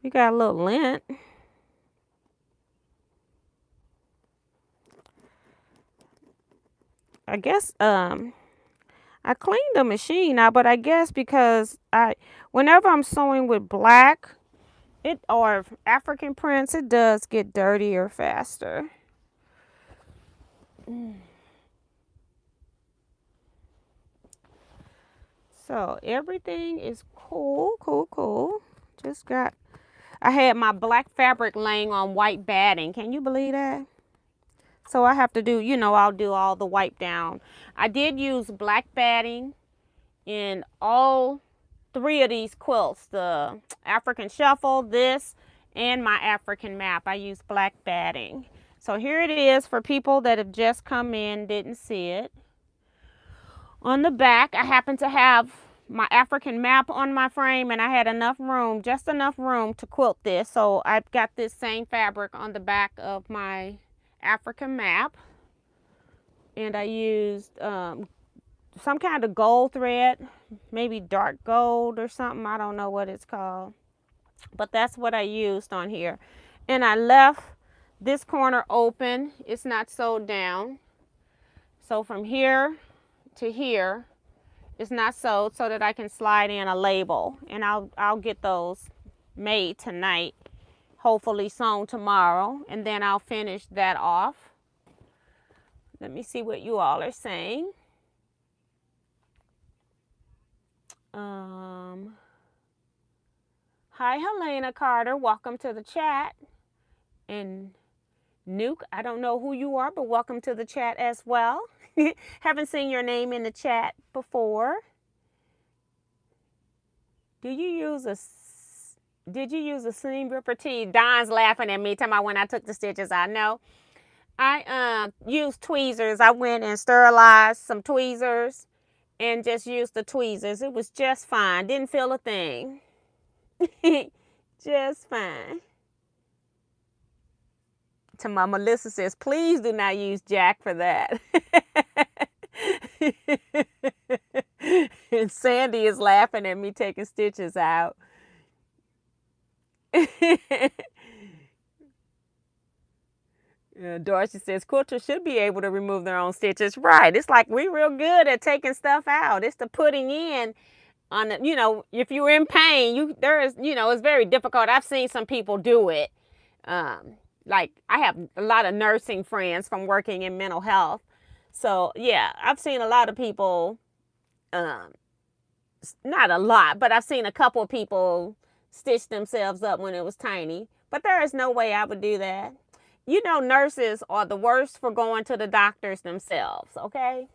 We got a little lint. I guess I cleaned the machine out, but I guess because whenever I'm sewing with black or African prints, it does get dirtier faster. So everything is cool. I had my black fabric laying on white batting. Can you believe that? So I have to do, you know, I'll do all the wipe down. I did use black batting in all 3 of these quilts, the African Shuffle, this, and my African Map. I used black batting. So here it is for people that have just come in, didn't see it. On the back, I happen to have my African Map on my frame, and I had enough room, just enough room to quilt this. So I've got this same fabric on the back of my African Map, and I used some kind of gold thread, maybe dark gold or something. I don't know what it's called, but that's what I used on here. And I left this corner open. It's not sewed down. So from here to here, it's not sewed, so that I can slide in a label, and I'll get those made tonight, hopefully sewn tomorrow, and then I'll finish that off. Let me see what you all are saying. Hi, Helena Carter. Welcome to the chat. And Nuke, I don't know who you are, but welcome to the chat as well. Haven't seen your name in the chat before. Did you use a seam ripper tee? Don's laughing at me, talking about when I took the stitches out. No, I used tweezers. I went and sterilized some tweezers and just used the tweezers. It was just fine. Didn't feel a thing. Just fine. To my Melissa says, please do not use Jack for that. And Sandy is laughing at me taking stitches out. Dorothy says quilters should be able to remove their own stitches. Right. It's like we real good at taking stuff out. It's the putting in on the, if you're in pain, it's very difficult. I've seen some people do it. Like I have a lot of nursing friends from working in mental health. So yeah, I've seen a lot of people, not a lot, but I've seen a couple of people stitch themselves up when it was tiny. But there is no way I would do that. Nurses are the worst for going to the doctors themselves, okay?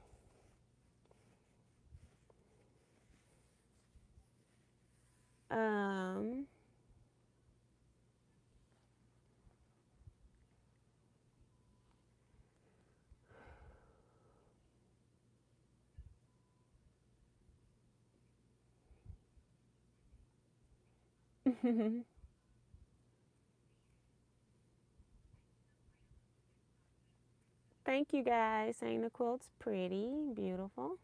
Thank you guys. Ain't the quilt's pretty, beautiful.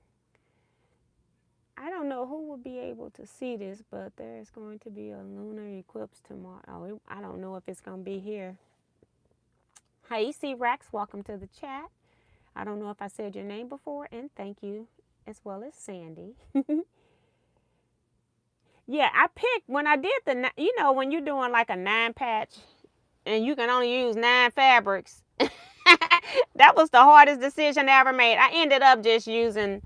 I don't know who will be able to see this, but there's going to be a lunar eclipse tomorrow. Oh, I don't know if it's going to be here. Hey, C-Rex, welcome to the chat. I don't know if I said your name before, and thank you as well as Sandy. Yeah, I picked, when I did when you're doing like a 9-patch and you can only use 9 fabrics, that was the hardest decision I ever made. I ended up just using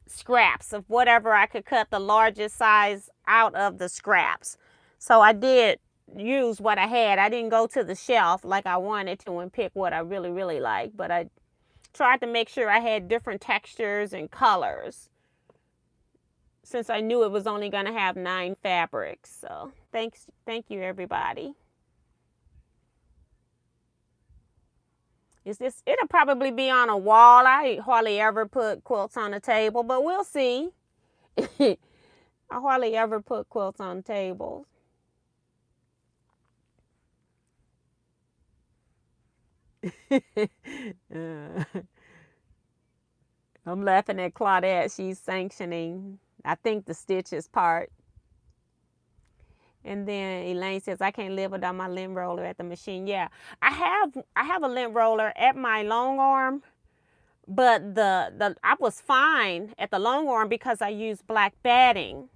scraps of whatever I could cut the largest size out of the scraps. So I did use what I had. I didn't go to the shelf like I wanted to and pick what I really, really liked, but I tried to make sure I had different textures and colors since I knew it was only going to have 9 fabrics. So thank you everybody. It'll probably be on a wall. I hardly ever put quilts on a table, but we'll see. I hardly ever put quilts on tables. I'm laughing at Claudette. She's sanctioning, I think, the stitches part. And then Elaine says, I can't live without my lint roller at the machine. Yeah, I have a lint roller at my long arm, but I was fine at the long arm because I used black batting.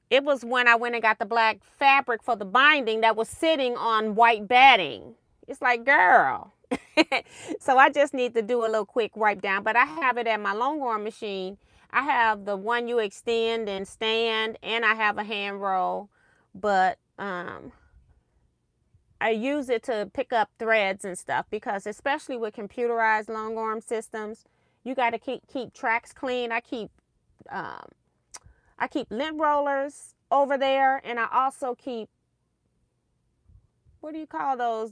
It was when I went and got the black fabric for the binding that was sitting on white batting. It's like, girl. So I just need to do a little quick wipe down, but I have it at my long arm machine. I have the one you extend and stand, and I have a hand roll, but I use it to pick up threads and stuff because especially with computerized long arm systems, you got to keep tracks clean. I keep lint rollers over there, and I also keep, what do you call those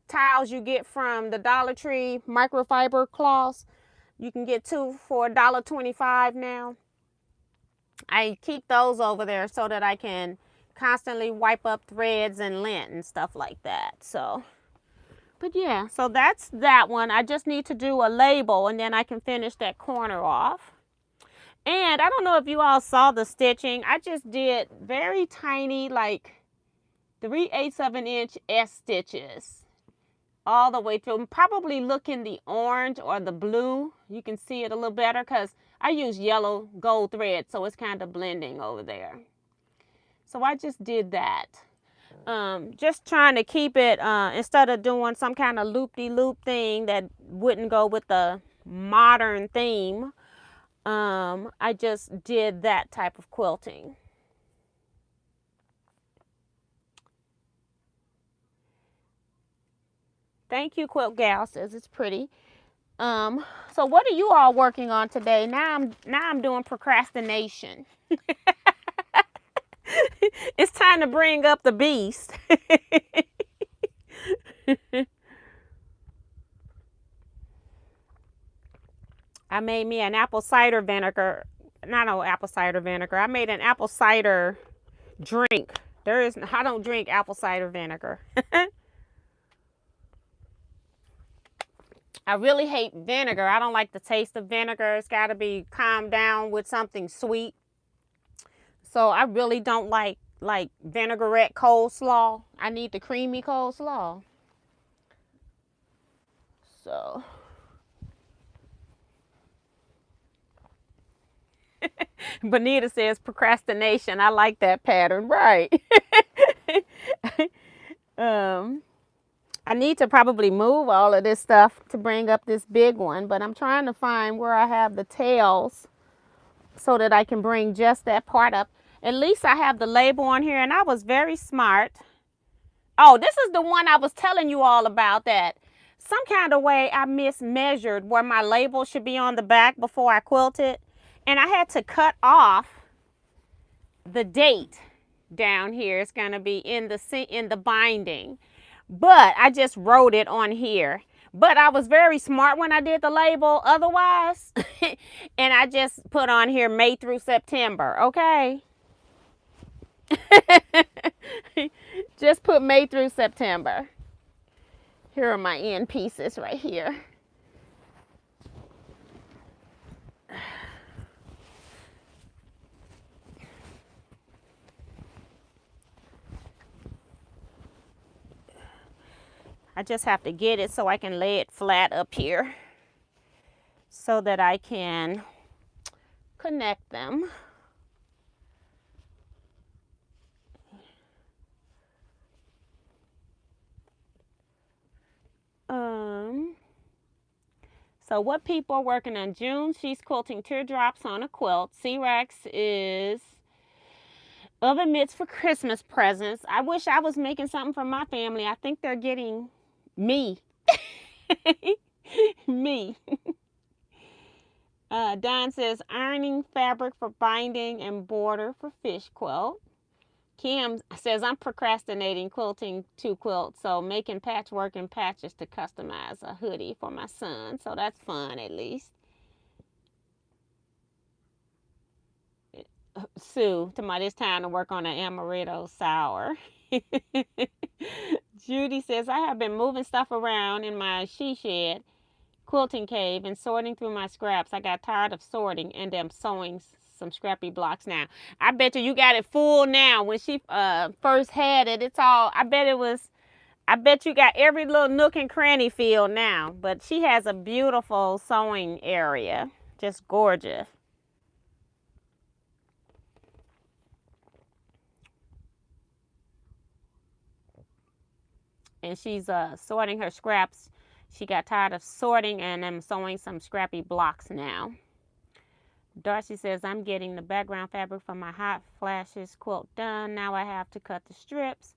towels you get from the Dollar Tree, microfiber cloths. You can get 2 for $1.25 now. I keep those over there so that I can constantly wipe up threads and lint and stuff like that. So, but yeah, so that's that one. I just need to do a label and then I can finish that corner off. And I don't know if you all saw the stitching. I just did very tiny, like 3/8 of an inch S stitches all the way through. Probably look in the orange or the blue. You can see it a little better because I use yellow gold thread, so it's kind of blending over there. So I just did that. Just trying to keep it, instead of doing some kind of loop-de-loop thing that wouldn't go with the modern theme, I just did that type of quilting. Thank you, Quilt Gal says it's pretty. So what are you all working on today? Now I'm doing procrastination. It's time to bring up the beast. I made me an apple cider vinegar. Not no apple cider vinegar. I made an apple cider drink. I don't drink apple cider vinegar. I really hate vinegar. I don't like the taste of vinegar. It's got to be calmed down with something sweet. So I really don't like vinaigrette coleslaw. I need the creamy coleslaw. So Bonita says procrastination. I like that pattern. Right. I need to probably move all of this stuff to bring up this big one, but I'm trying to find where I have the tails so that I can bring just that part up. At least I have the label on here, and I was very smart. Oh, this is the one I was telling you all about, that some kind of way I mismeasured where my label should be on the back before I quilted, and I had to cut off the date down here. It's going to be in the binding, but I just wrote it on here. But I was very smart when I did the label otherwise. And I just put on here May through September, okay? Just put May through September. Here are my end pieces right here. I just have to get it so I can lay it flat up here so that I can connect them. So what people are working on? June, she's quilting teardrops on a quilt. C-Rex is oven mitts for Christmas presents. I wish I was making something for my family. I think they're getting me. Me. Don says ironing fabric for binding and border for fish quilt. Kim says I'm procrastinating quilting 2 quilts, so making patchwork and patches to customize a hoodie for my son. So that's fun, at least. Sue, tomorrow it's time to work on an amaretto sour. Judy says I have been moving stuff around in my she shed quilting cave and sorting through my scraps. I got tired of sorting and am sewing some scrappy blocks now. I bet you got it full now. When she first had it, it's all, I bet you got every little nook and cranny filled now. But she has a beautiful sewing area. Just gorgeous. And she's sorting her scraps. She got tired of sorting and I'm sewing some scrappy blocks now. Darcy says, I'm getting the background fabric for my hot flashes quilt done. Now I have to cut the strips.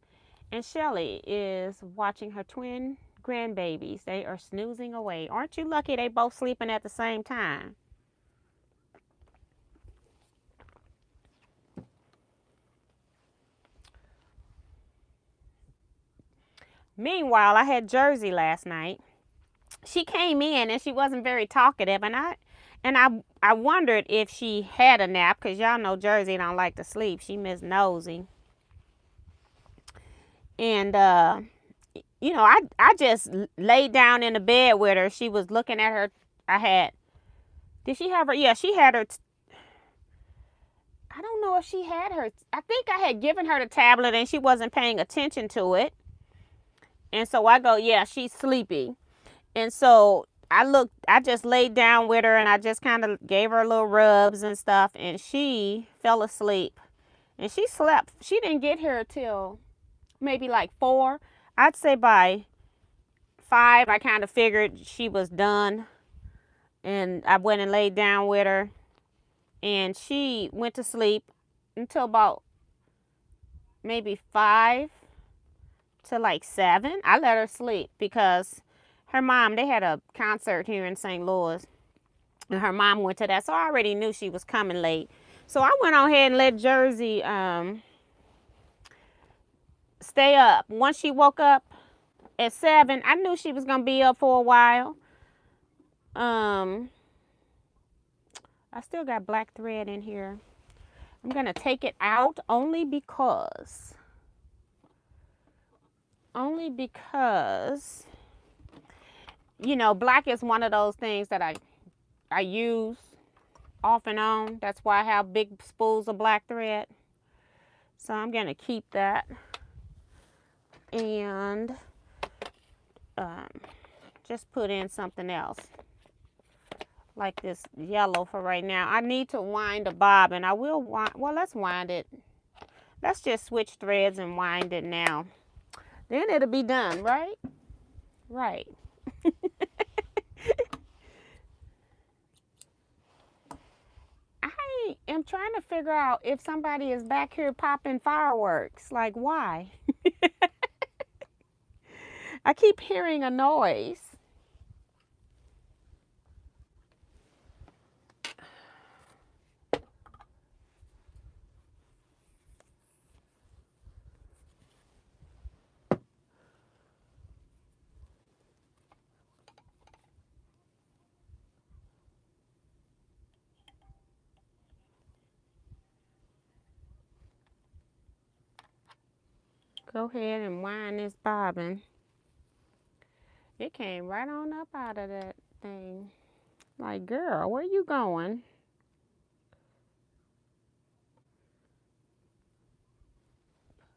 And Shelly is watching her twin grandbabies. They are snoozing away. Aren't you lucky they both sleeping at the same time? Meanwhile, I had Jersey last night. She came in and she wasn't very talkative, and I wondered if she had a nap, because y'all know Jersey don't like to sleep. She Miss Nosy. And you know, I just laid down in the bed with her. She was looking at her. Did she have her? Yeah, she had her. I don't know if she had her. I think I had given her the tablet and she wasn't paying attention to it. And so I go, yeah, she's sleepy. And so I just laid down with her and I just kind of gave her little rubs and stuff, and she fell asleep. And she slept. She didn't get here till maybe like 4. I'd say by 5, I kind of figured she was done. And I went and laid down with her. And she went to sleep until about maybe 5 to like 7. I let her sleep because her mom, they had a concert here in St. Louis, and her mom went to that, so I already knew she was coming late. So I went on ahead and let Jersey stay up. Once she woke up at 7, I knew she was going to be up for a while. I still got black thread in here. I'm going to take it out only because, you know, black is one of those things that I use off and on. That's why I have big spools of black thread. So I'm going to keep that. And just put in something else, like this yellow for right now. I need to wind the bobbin. I will wind, well, let's wind it. Let's just switch threads and wind it now. Then it'll be done, right? Right. I am trying to figure out if somebody is back here popping fireworks. Like, why? I keep hearing a noise. Go ahead and wind this bobbin. It came right on up out of that thing. Like, girl, where you going?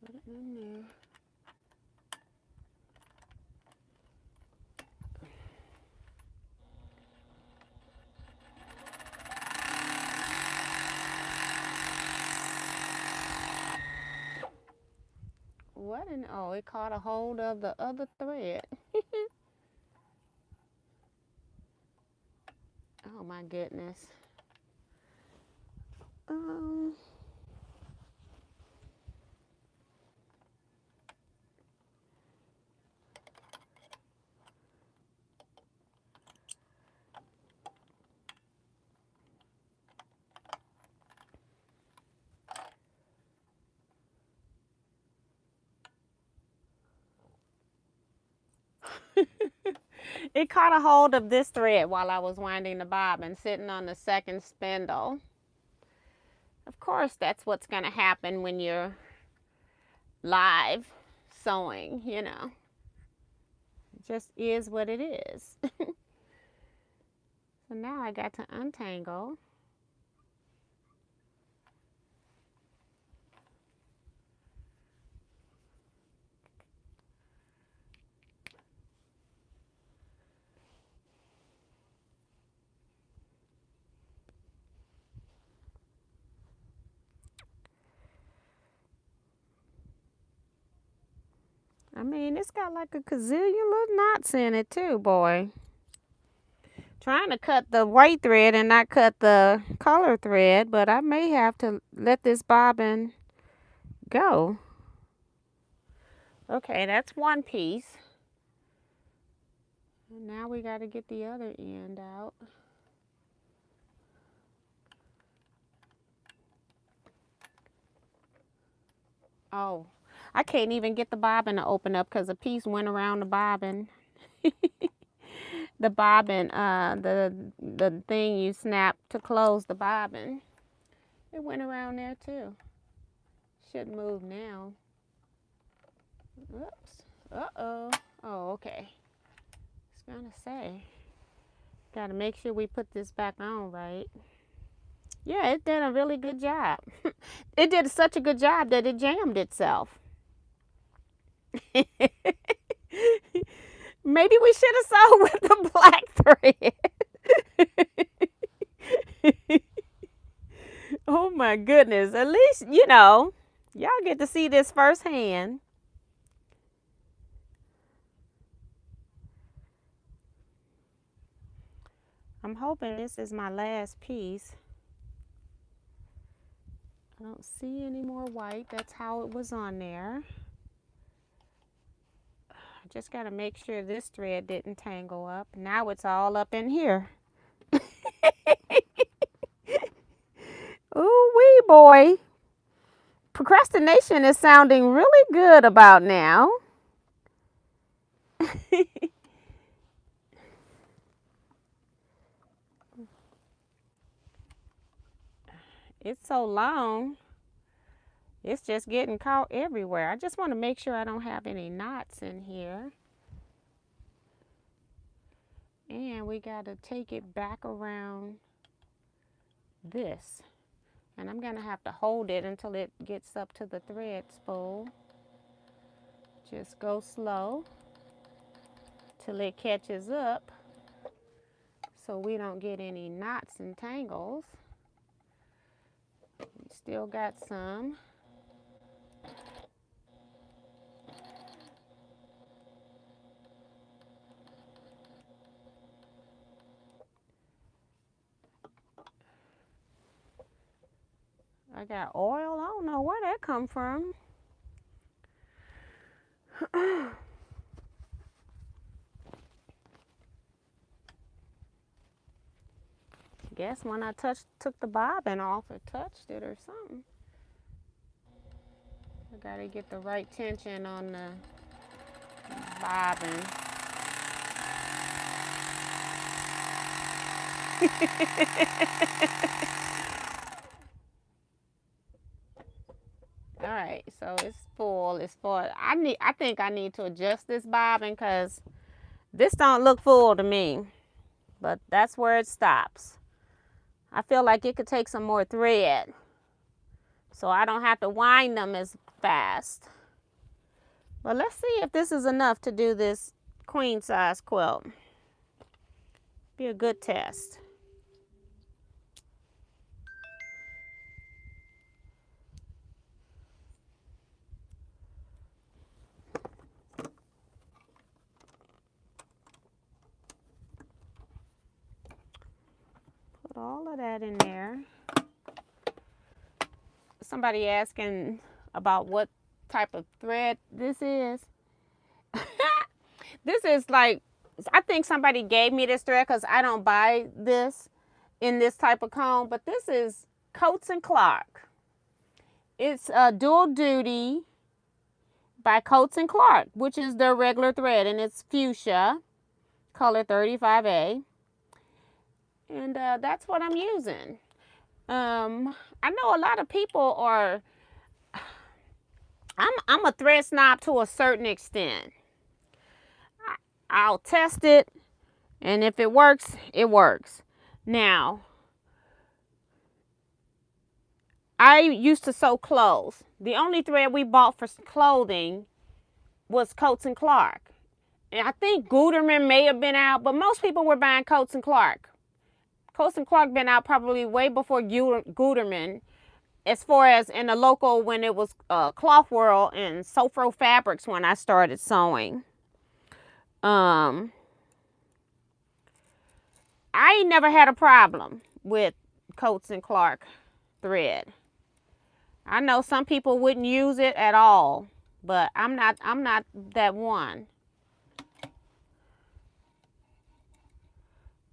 Put it in there. What in, oh, it caught a hold of the other thread. Oh my goodness. It caught a hold of this thread while I was winding the bobbin, sitting on the second spindle. Of course, that's what's going to happen when you're live sewing, you know. It just is what it is. So now I got to untangle. I mean, it's got like a gazillion little knots in it too, boy. Trying to cut the white thread and not cut the color thread, but I may have to let this bobbin go. Okay, that's one piece. And now we got to get the other end out. Oh, I can't even get the bobbin to open up because a piece went around the bobbin. The bobbin, the thing you snap to close the bobbin. It went around there too. Should move now. Oops. Uh-oh. Oh, okay. I was gonna say, gotta make sure we put this back on right. Yeah, it did a really good job. It did such a good job that it jammed itself. Maybe we should have sewed with the black thread. Oh my goodness. At least, you know, y'all get to see this firsthand. I'm hoping this is my last piece. I don't see any more white. That's how it was on there. I just got to make sure this thread didn't tangle up. Now it's all up in here. Ooh wee, boy. Procrastination is sounding really good about now. It's so long. It's just getting caught everywhere. I just want to make sure I don't have any knots in here. And we got to take it back around this. And I'm going to have to hold it until it gets up to the thread spool. Just go slow. till it catches up so we don't get any knots and tangles. We still got some. I got oil. I don't know where that come from. Guess when I took the bobbin off, it touched it or something. I gotta get the right tension on the bobbin. All right, so it's full. It's full. I think I need to adjust this bobbin because this don't look full to me. But that's where it stops. I feel like it could take some more thread, so I don't have to wind them as fast. But let's see if this is enough to do this queen size quilt. Be a good test. Put all of that in there. Somebody asking about what type of thread this is. This is like, I think somebody gave me this thread because I don't buy this in this type of cone, but this is Coats and Clark. It's a dual duty by Coats and Clark, which is their regular thread, and it's fuchsia, color 35A. And that's what I'm using. I know a lot of people are, I'm a thread snob to a certain extent. I'll test it, and if it works, it works. Now, I used to sew clothes. The only thread we bought for clothing was Coats and Clark. And I think Guterman may have been out, but most people were buying Coats and Clark. Coats and Clark been out probably way before Guterman, as far as in the local when it was Cloth World and Sofro Fabrics when I started sewing. I never had a problem with Coats and Clark thread. I know some people wouldn't use it at all, but I'm not that one.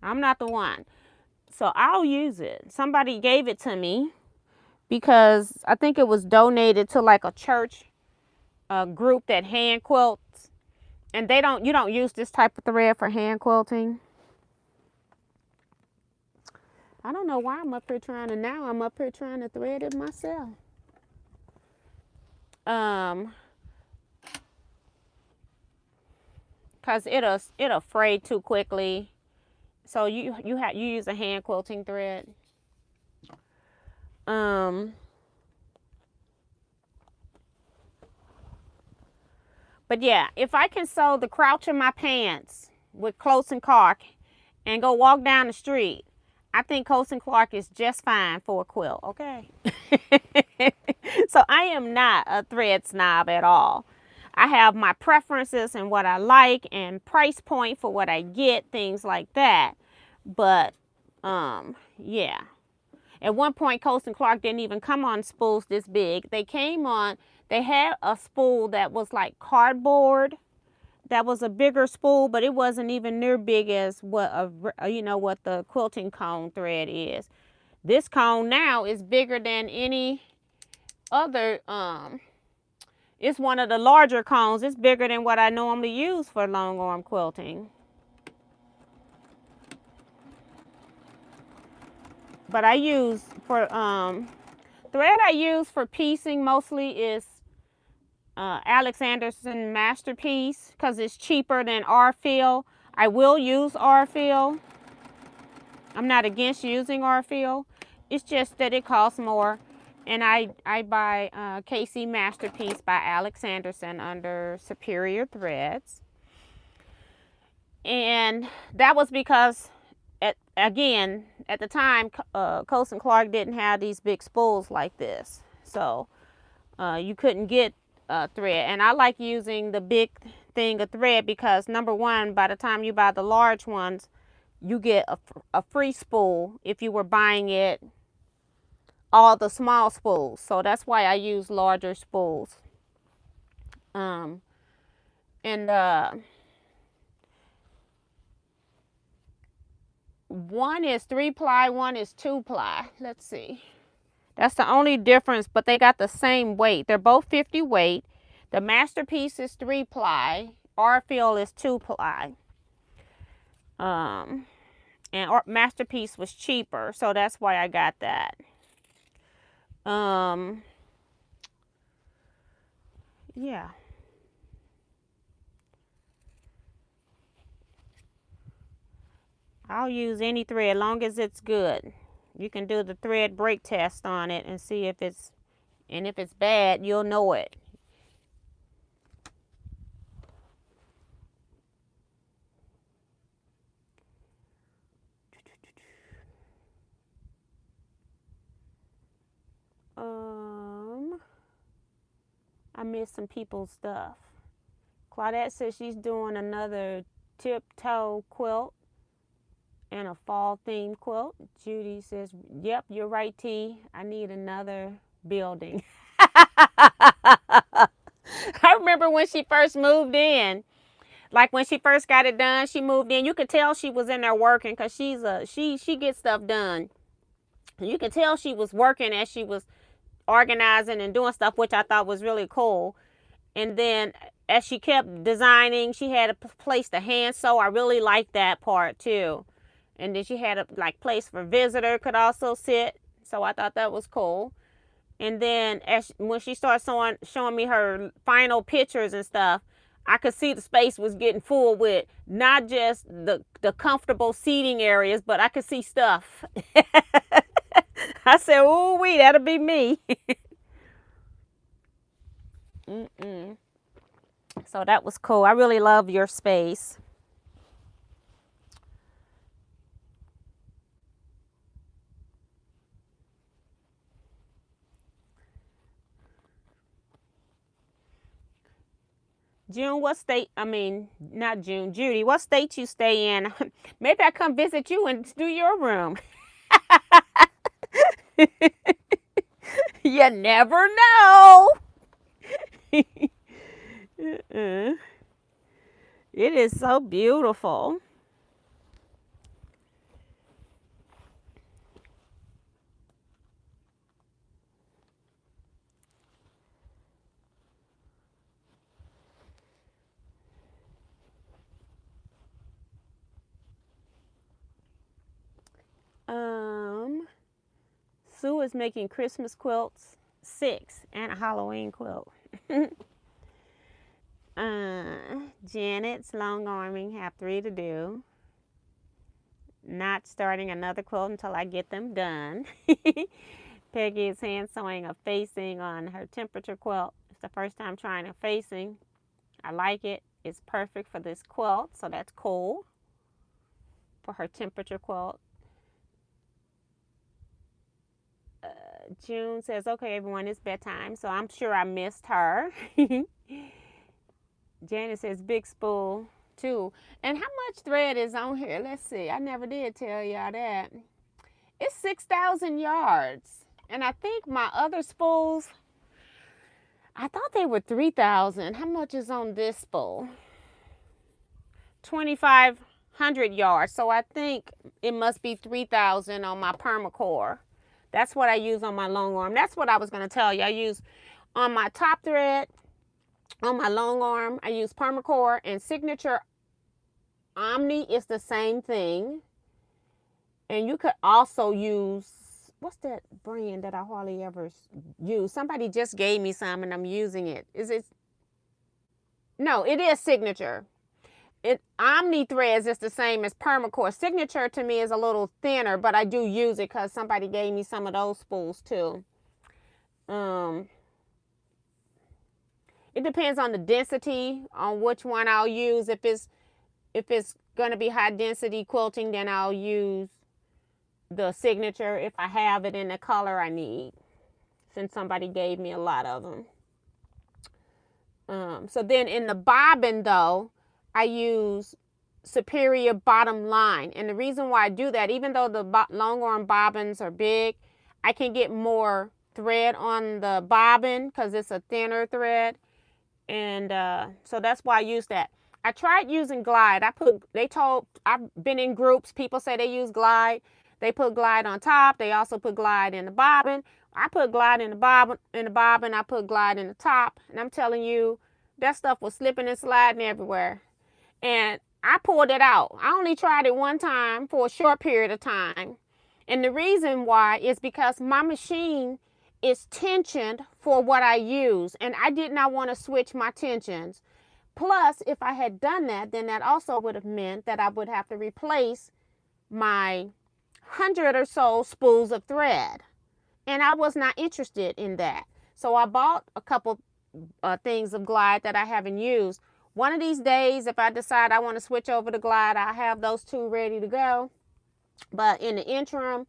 I'm not the one. So I'll use it. Somebody gave it to me because I think it was donated to like a church group that hand quilts, and you don't use this type of thread for hand quilting. I don't know why I'm up here trying to thread it myself. Cause it'll fray too quickly. So you use a hand quilting thread. But yeah, if I can sew the crouch of my pants with Coats and Clark and go walk down the street, I think Coats and Clark is just fine for a quilt, okay? So I am not a thread snob at all. I have my preferences and what I like and price point for what I get, things like that. But, yeah. At one point, Coats and Clark didn't even come on spools this big. They had a spool that was like cardboard. That was a bigger spool, but it wasn't even near big as what what the quilting cone thread is. This cone now is bigger than any other. It's one of the larger cones. It's bigger than what I normally use for long arm quilting. But I use for thread I use for piecing mostly is Alex Anderson Masterpiece because it's cheaper than R-Fill. I will use R-Fill. I'm not against using R-Fill. It's just that it costs more. And I buy KC Masterpiece by Alex Anderson under Superior Threads. And that was because, again, at the time, Coast and Clark didn't have these big spools like this. So you couldn't get thread. And I like using the big thing of thread because, number one, by the time you buy the large ones, you get a free spool if you were buying it all the small spools. So that's why I use larger spools. And one is 3-ply, one is 2-ply. Let's see. That's the only difference, but they got the same weight. They're both 50 weight. The Masterpiece is 3-ply. Arfield is 2-ply. And Masterpiece was cheaper, so that's why I got that. Yeah. I'll use any thread as long as it's good. You can do the thread break test on it and see if it's, and if it's bad, you'll know it. I missed some people's stuff. Claudette says she's doing another tiptoe quilt and a fall theme quilt. Judy says, yep, you're right, T. I need another building. I remember when she first moved in. Like when she first got it done, she moved in. You could tell she was in there working because she gets stuff done. You could tell she was working as she was organizing and doing stuff, which I thought was really cool. And then as she kept designing, she had a place to hand sew. I really liked that part too. And then she had a place for visitor could also sit. So I thought that was cool. And then when she started showing me her final pictures and stuff, I could see the space was getting full with not just the comfortable seating areas, but I could see stuff. I said, ooh wee, that'll be me. So that was cool. I really love your space. June, what state, not June, Judy, what state you stay in? Maybe I come visit you and do your room. You never know. It is so beautiful. Sue is making Christmas quilts 6 and a Halloween quilt. Janet's long arming, have 3 to do. Not starting another quilt until I get them done. Peggy is hand sewing a facing on her temperature quilt. It's the first time trying a facing. I like it. It's perfect for this quilt, so that's cool. For her temperature quilt. June says, okay, everyone, it's bedtime, so I'm sure I missed her. Janet says, big spool, too. And how much thread is on here? Let's see. I never did tell y'all that. It's 6,000 yards. And I think my other spools, I thought they were 3,000. How much is on this spool? 2,500 yards. So I think it must be 3,000 on my permacore. That's what I use on my long arm. That's what I was going to tell you. I use on my top thread, on my long arm, I use permacore, and Signature Omni is the same thing. And you could also use, what's that brand that I hardly ever use? Somebody just gave me some and I'm using it. Is it? No, it is Signature. Omni threads is the same as permacore. Signature to me is a little thinner, but I do use it because somebody gave me some of those spools too. It depends on the density on which one I'll use. If it's going to be high density quilting, then I'll use the signature if I have it in the color I need, since somebody gave me a lot of them. So then in the bobbin though, I use superior bottom line. And the reason why I do that, even though the long arm bobbins are big, I can get more thread on the bobbin because it's a thinner thread. And so that's why I use that. I tried using glide. I've been in groups, people say they use glide. They put glide on top. They also put glide in the bobbin. I put glide in the bobbin, I put glide in the top. And I'm telling you, that stuff was slipping and sliding everywhere. And I pulled it out. I only tried it one time for a short period of time. And the reason why is because my machine is tensioned for what I use. And I did not want to switch my tensions. Plus, if I had done that, then that also would have meant that I would have to replace my 100 or so spools of thread. And I was not interested in that. So I bought a couple things of glide that I haven't used. One of these days, if I decide I want to switch over to glide, I have those two ready to go. But in the interim,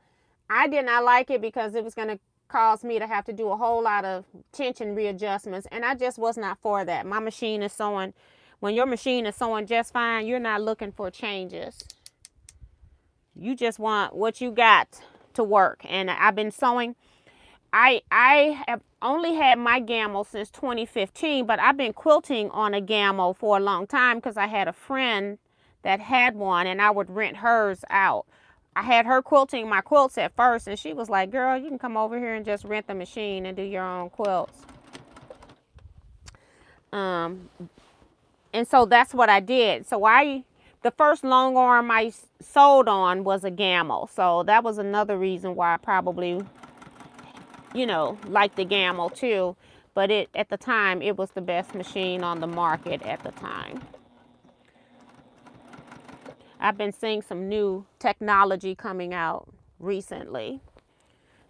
I did not like it because it was going to cause me to have to do a whole lot of tension readjustments. And I just was not for that. My machine is sewing. When your machine is sewing just fine, you're not looking for changes. You just want what you got to work. And I've been sewing. I have only had my gammo since 2015, but I've been quilting on a gammo for a long time because I had a friend that had one and I would rent hers out. I had her quilting my quilts at first and she was like, girl, you can come over here and just rent the machine and do your own quilts. And so that's what I did. So the first long arm I sewed on was a gammo. So that was another reason why I probably, you know, liked the gammo too. But at the time, it was the best machine on the market at the time. I've been seeing some new technology coming out recently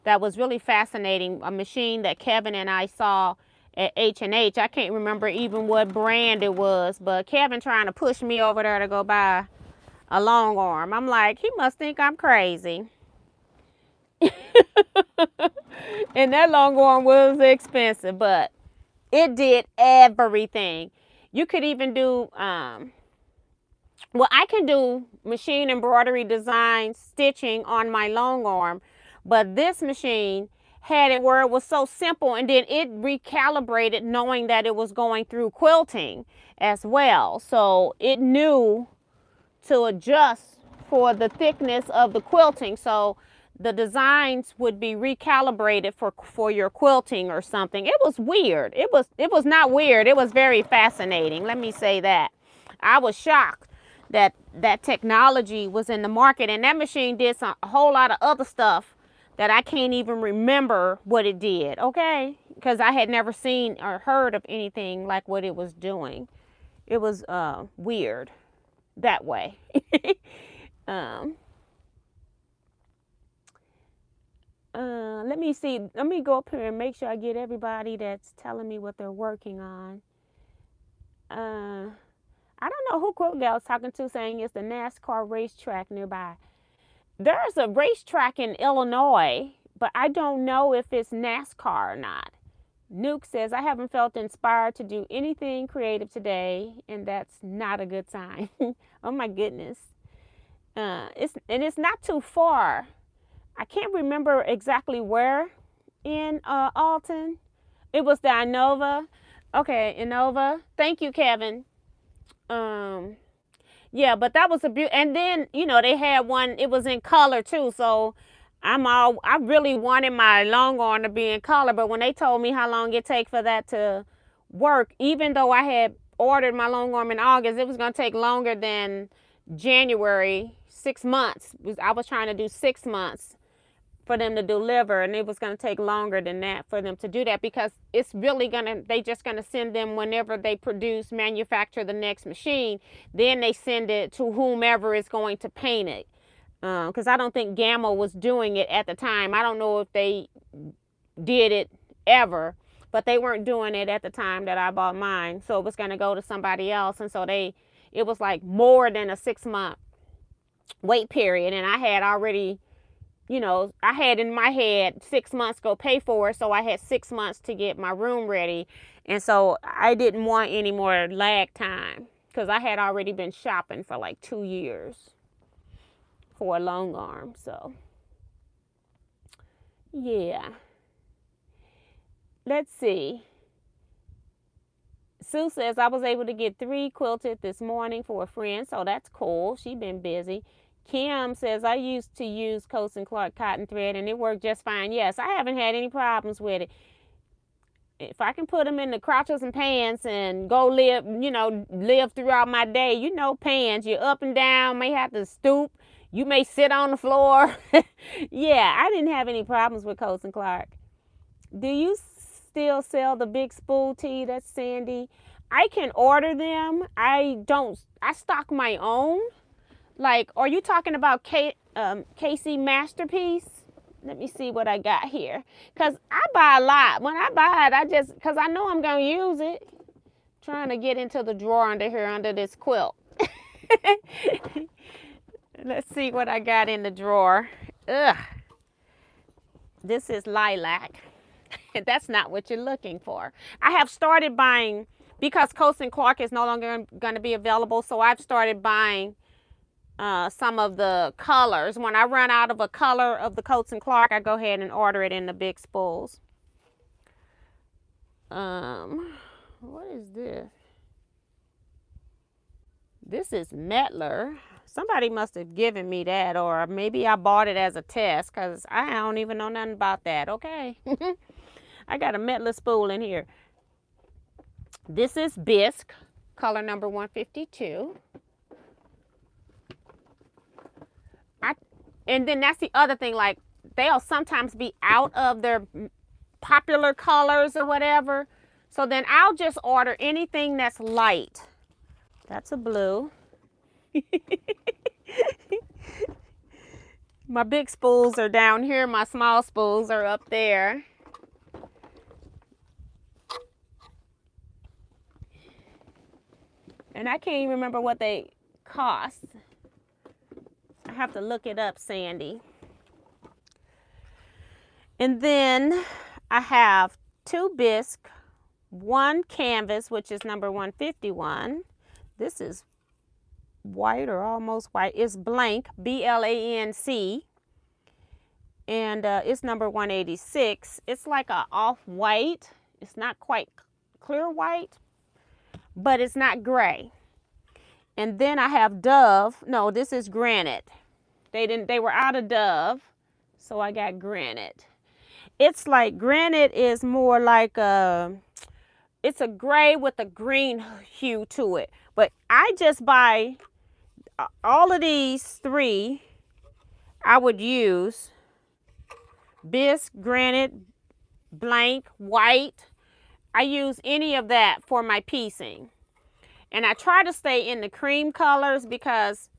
that was really fascinating. A machine that Kevin and I saw at H&H. I can't remember even what brand it was, but Kevin trying to push me over there to go buy a long arm. I'm like, he must think I'm crazy. And that long arm was expensive, but it did everything. You could even do, well, I can do machine embroidery design stitching on my long arm, but this machine had it where it was so simple, and then it recalibrated knowing that it was going through quilting as well. So it knew to adjust for the thickness of the quilting. So the designs would be recalibrated for your quilting or something. It was weird. It was not weird. It was very fascinating. Let me say that. I was shocked that that technology was in the market, and that machine did a whole lot of other stuff that I can't even remember what it did, okay? Because I had never seen or heard of anything like what it was doing. It was weird that way. Let me see. Let me go up here and make sure I get everybody that's telling me what they're working on. I don't know who Quilt Gal is talking to, saying it's the NASCAR racetrack nearby. There's a racetrack in Illinois, but I don't know if it's NASCAR or not. Nuke says, I haven't felt inspired to do anything creative today, and that's not a good sign. Oh my goodness. It's not too far. I can't remember exactly where in Alton. It was the Innova. Okay, Innova. Thank you, Kevin. Yeah, but that was a beautiful, and then, you know, they had one, it was in color too, so I really wanted my long arm to be in color, but when they told me how long it take for that to work, even though I had ordered my long arm in August, it was going to take longer than January, 6 months. I was trying to do 6 months for them to deliver, and it was going to take longer than that for them to do that, because it's really they just going to send them whenever they manufacture the next machine. Then they send it to whomever is going to paint it, because I don't think Gammo was doing it at the time. I don't know if they did it ever, but they weren't doing it at the time that I bought mine, so it was going to go to somebody else. And so it was like more than a 6-month wait period. And I had already, you know, I had in my head 6 months go pay for it. So I had 6 months to get my room ready. And so I didn't want any more lag time because I had already been shopping for like 2 years for a long arm. So yeah, let's see. Sue says, I was able to get 3 quilted this morning for a friend, so that's cool. She's been busy. Kim says, I used to use Coats and Clark cotton thread, and it worked just fine. Yes, I haven't had any problems with it. If I can put them in the crotches and pants and go live, you know, live throughout my day, you know, pants, you're up and down, may have to stoop. You may sit on the floor. Yeah, I didn't have any problems with Coats and Clark. Do you still sell the big spool tee? That's Sandy. I can order them. I stock my own. Like, are you talking about Casey Masterpiece? Let me see what I got here. Because I buy a lot. When I buy it, because I know I'm going to use it. Trying to get into the drawer under here, under this quilt. Let's see what I got in the drawer. Ugh. This is lilac. That's not what you're looking for. I have started buying, because Coats and Clark is no longer going to be available, so I've started buying some of the colors. When I run out of a color of the Coats and Clark, I go ahead and order it in the big spools. What is this? This is Metler. Somebody must have given me that, or maybe I bought it as a test, because I don't even know nothing about that. Okay. I got a Metler spool in here. This is Bisque, color number 152. And then that's the other thing, like, they'll sometimes be out of their popular colors or whatever. So then I'll just order anything that's light. That's a blue. My big spools are down here. My small spools are up there. And I can't even remember what they cost. I have to look it up, Sandy. And then I have 2 bisque, 1 canvas, which is number 151. This is white or almost white. It's blank, B-L-A-N-C. And it's number 186. It's like a off-white. It's not quite clear white, but it's not gray. And then I have Dove. No, this is Granite. They were out of Dove, so I got Granite. It's like, Granite is more like it's a gray with a green hue to it. But I just buy all of these 3. I would use Bisque, Granite, blank, white. I use any of that for my piecing. And I try to stay in the cream colors, because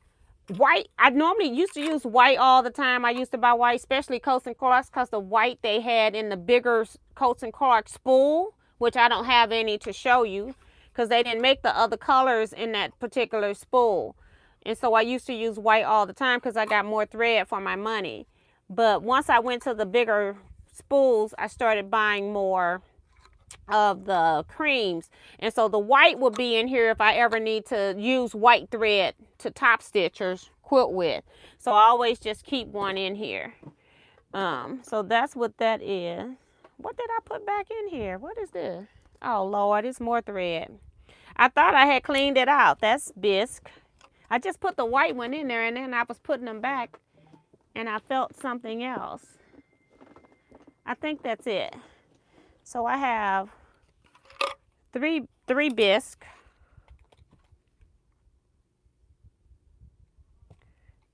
white, I normally used to use white all the time. I used to buy white, especially Coats and Clark, because the white they had in the bigger Coats and Clark spool, which I don't have any to show you, because they didn't make the other colors in that particular spool. And so I used to use white all the time because I got more thread for my money. But once I went to the bigger spools, I started buying more of the creams. And so the white will be in here if I ever need to use white thread to top stitch or quilt with. So I always just keep one in here. So that's what that is. What did I put back in here? What is this? Oh Lord, it's more thread. I thought I had cleaned it out. That's bisque. I just put the white one in there, and then I was putting them back and I felt something else. I think that's it. So I have three bisque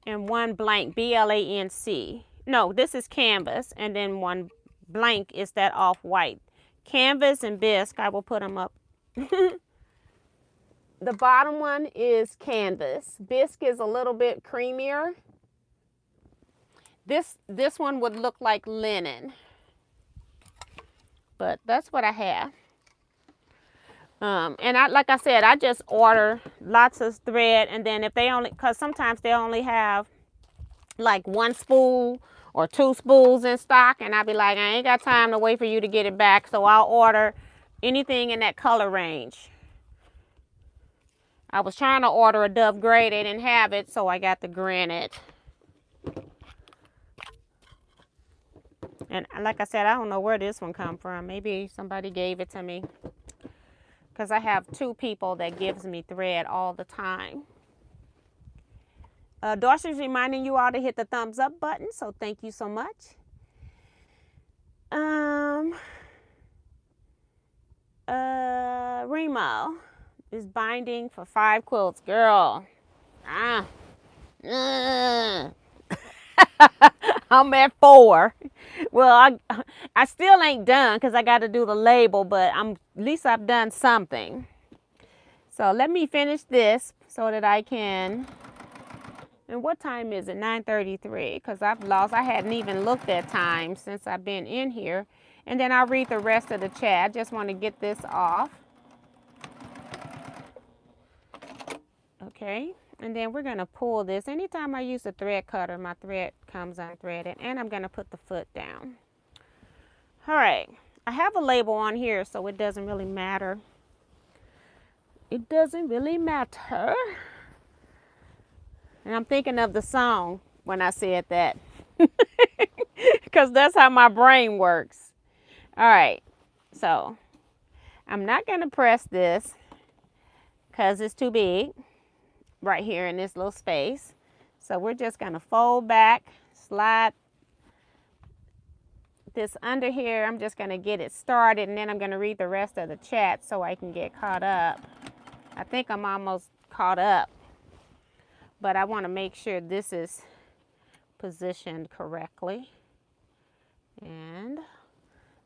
and 1 blank, B-L-A-N-C. No, this is canvas, and then 1 blank is that off-white. Canvas and bisque, I will put them up. The bottom one is canvas. Bisque is a little bit creamier. This one would look like linen. But that's what I have. And like I said, I just order lots of thread, and then if they only, because sometimes they only have like 1 spool or 2 spools in stock, and I'll be like, I ain't got time to wait for you to get it back, so I'll order anything in that color range. I was trying to order a Dove Gray, they didn't have it, so I got the Granite. And like I said, I don't know where this one come from. Maybe somebody gave it to me, because I have 2 people that gives me thread all the time. Dorothy's reminding you all to hit the thumbs up button, so thank you so much. Remo is binding for 5 quilts. Girl. I'm at 4. Well, I still ain't done because I got to do the label, but at least I've done something. So let me finish this so that I can. And what time is it? 9:33, because I hadn't even looked at time since I've been in here. And then I'll read the rest of the chat. I just want to get this off. Okay. And then we're going to pull this. Anytime I use a thread cutter, my thread comes unthreaded. And I'm going to put the foot down. All right. I have a label on here, so it doesn't really matter. It doesn't really matter. And I'm thinking of the song when I said that. Because that's how my brain works. All right. So I'm not going to press this because it's too big right here in this little space. So we're just going to fold back, slide this under here. I'm just going to get it started, and then I'm going to read the rest of the chat so I can get caught up. I think I'm almost caught up, but I want to make sure this is positioned correctly. And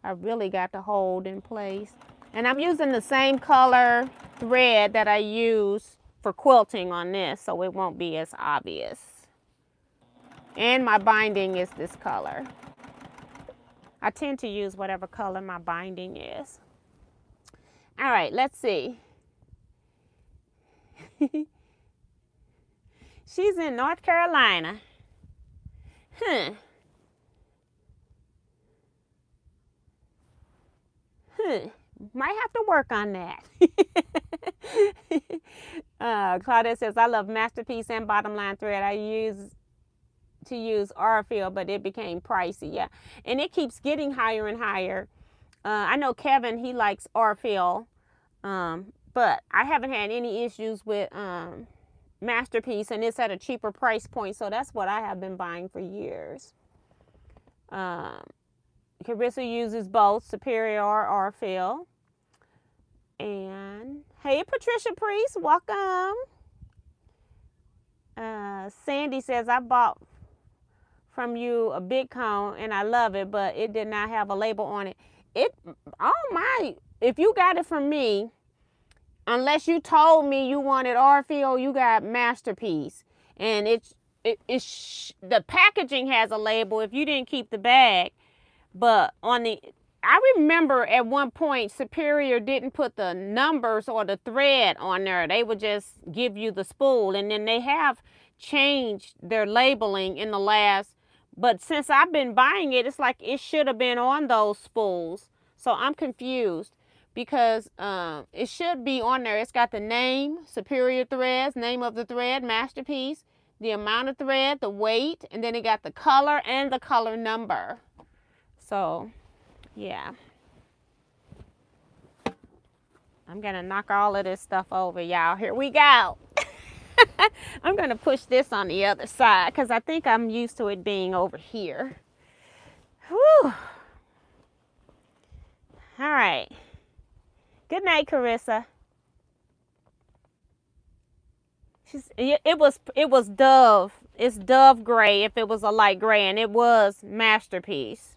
I really got to hold in place. And I'm using the same color thread that I use for quilting on this, so it won't be as obvious. And my binding is this color. I tend to use whatever color my binding is. All right, let's see. She's in North Carolina. Might have to work on that. Claudia says, I love Masterpiece and Bottom Line thread. I used to use Orfeel, but it became pricey. Yeah, and it keeps getting higher and higher. I know Kevin, he likes Orfeel, but I haven't had any issues with Masterpiece, and it's at a cheaper price point, so that's what I have been buying for years. Carissa uses both Superior or Orfeel. And hey, Patricia Priest, welcome. Sandy says, I bought from you a big cone and I love it, but it did not have a label on it. If you got it from me, unless you told me you wanted Orfeel, you got Masterpiece. And the packaging has a label if you didn't keep the bag. But I remember at one point Superior didn't put the numbers or the thread on there. They would just give you the spool, and then they have changed their labeling in the last, but since I've been buying it, it's like it should have been on those spools. So I'm confused because it should be on there. It's got the name, Superior Threads, name of the thread, Masterpiece, the amount of thread, the weight, and then it got the color and the color number. So yeah, I'm gonna knock all of this stuff over, y'all. Here we go. I'm gonna push this on the other side because I think I'm used to it being over here. Whew. All right. Good night, Carissa. It was Dove. It's Dove Gray if it was a light gray, and it was Masterpiece.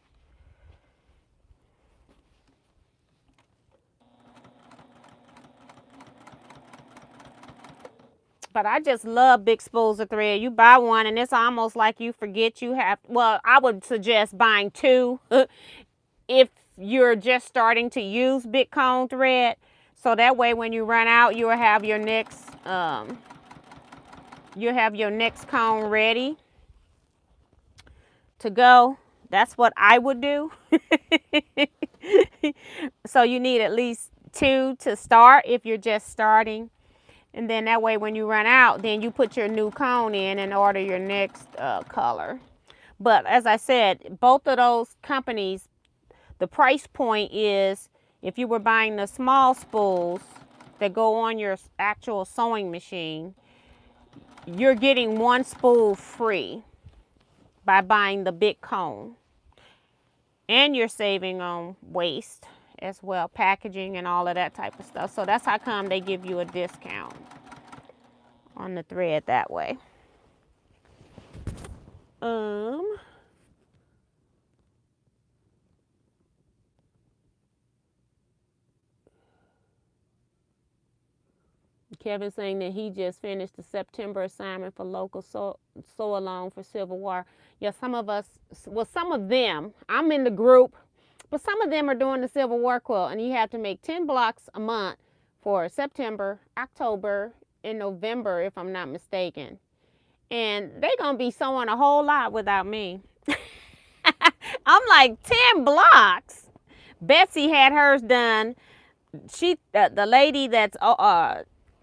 But I just love big spools of thread. You buy one and it's almost like you forget you have, well, I would suggest buying 2 if you're just starting to use big cone thread. So that way when you run out, you'll have your next cone ready to go. That's what I would do. So you need at least 2 to start if you're just starting. And then that way when you run out, then you put your new cone in and order your next color. But as I said, both of those companies, the price point is, if you were buying the small spools that go on your actual sewing machine, you're getting 1 spool free by buying the big cone. And you're saving on waste as well, packaging and all of that type of stuff. So that's how come they give you a discount on the thread that way. Kevin saying that he just finished the September assignment for local sew along for Civil War. Yeah, some of them, I'm in the group, but some of them are doing the Civil War quilt, and you have to make 10 blocks a month for September, October, and November, if I'm not mistaken. And they're going to be sewing a whole lot without me. I'm like, 10 blocks? Betsy had hers done. The lady that's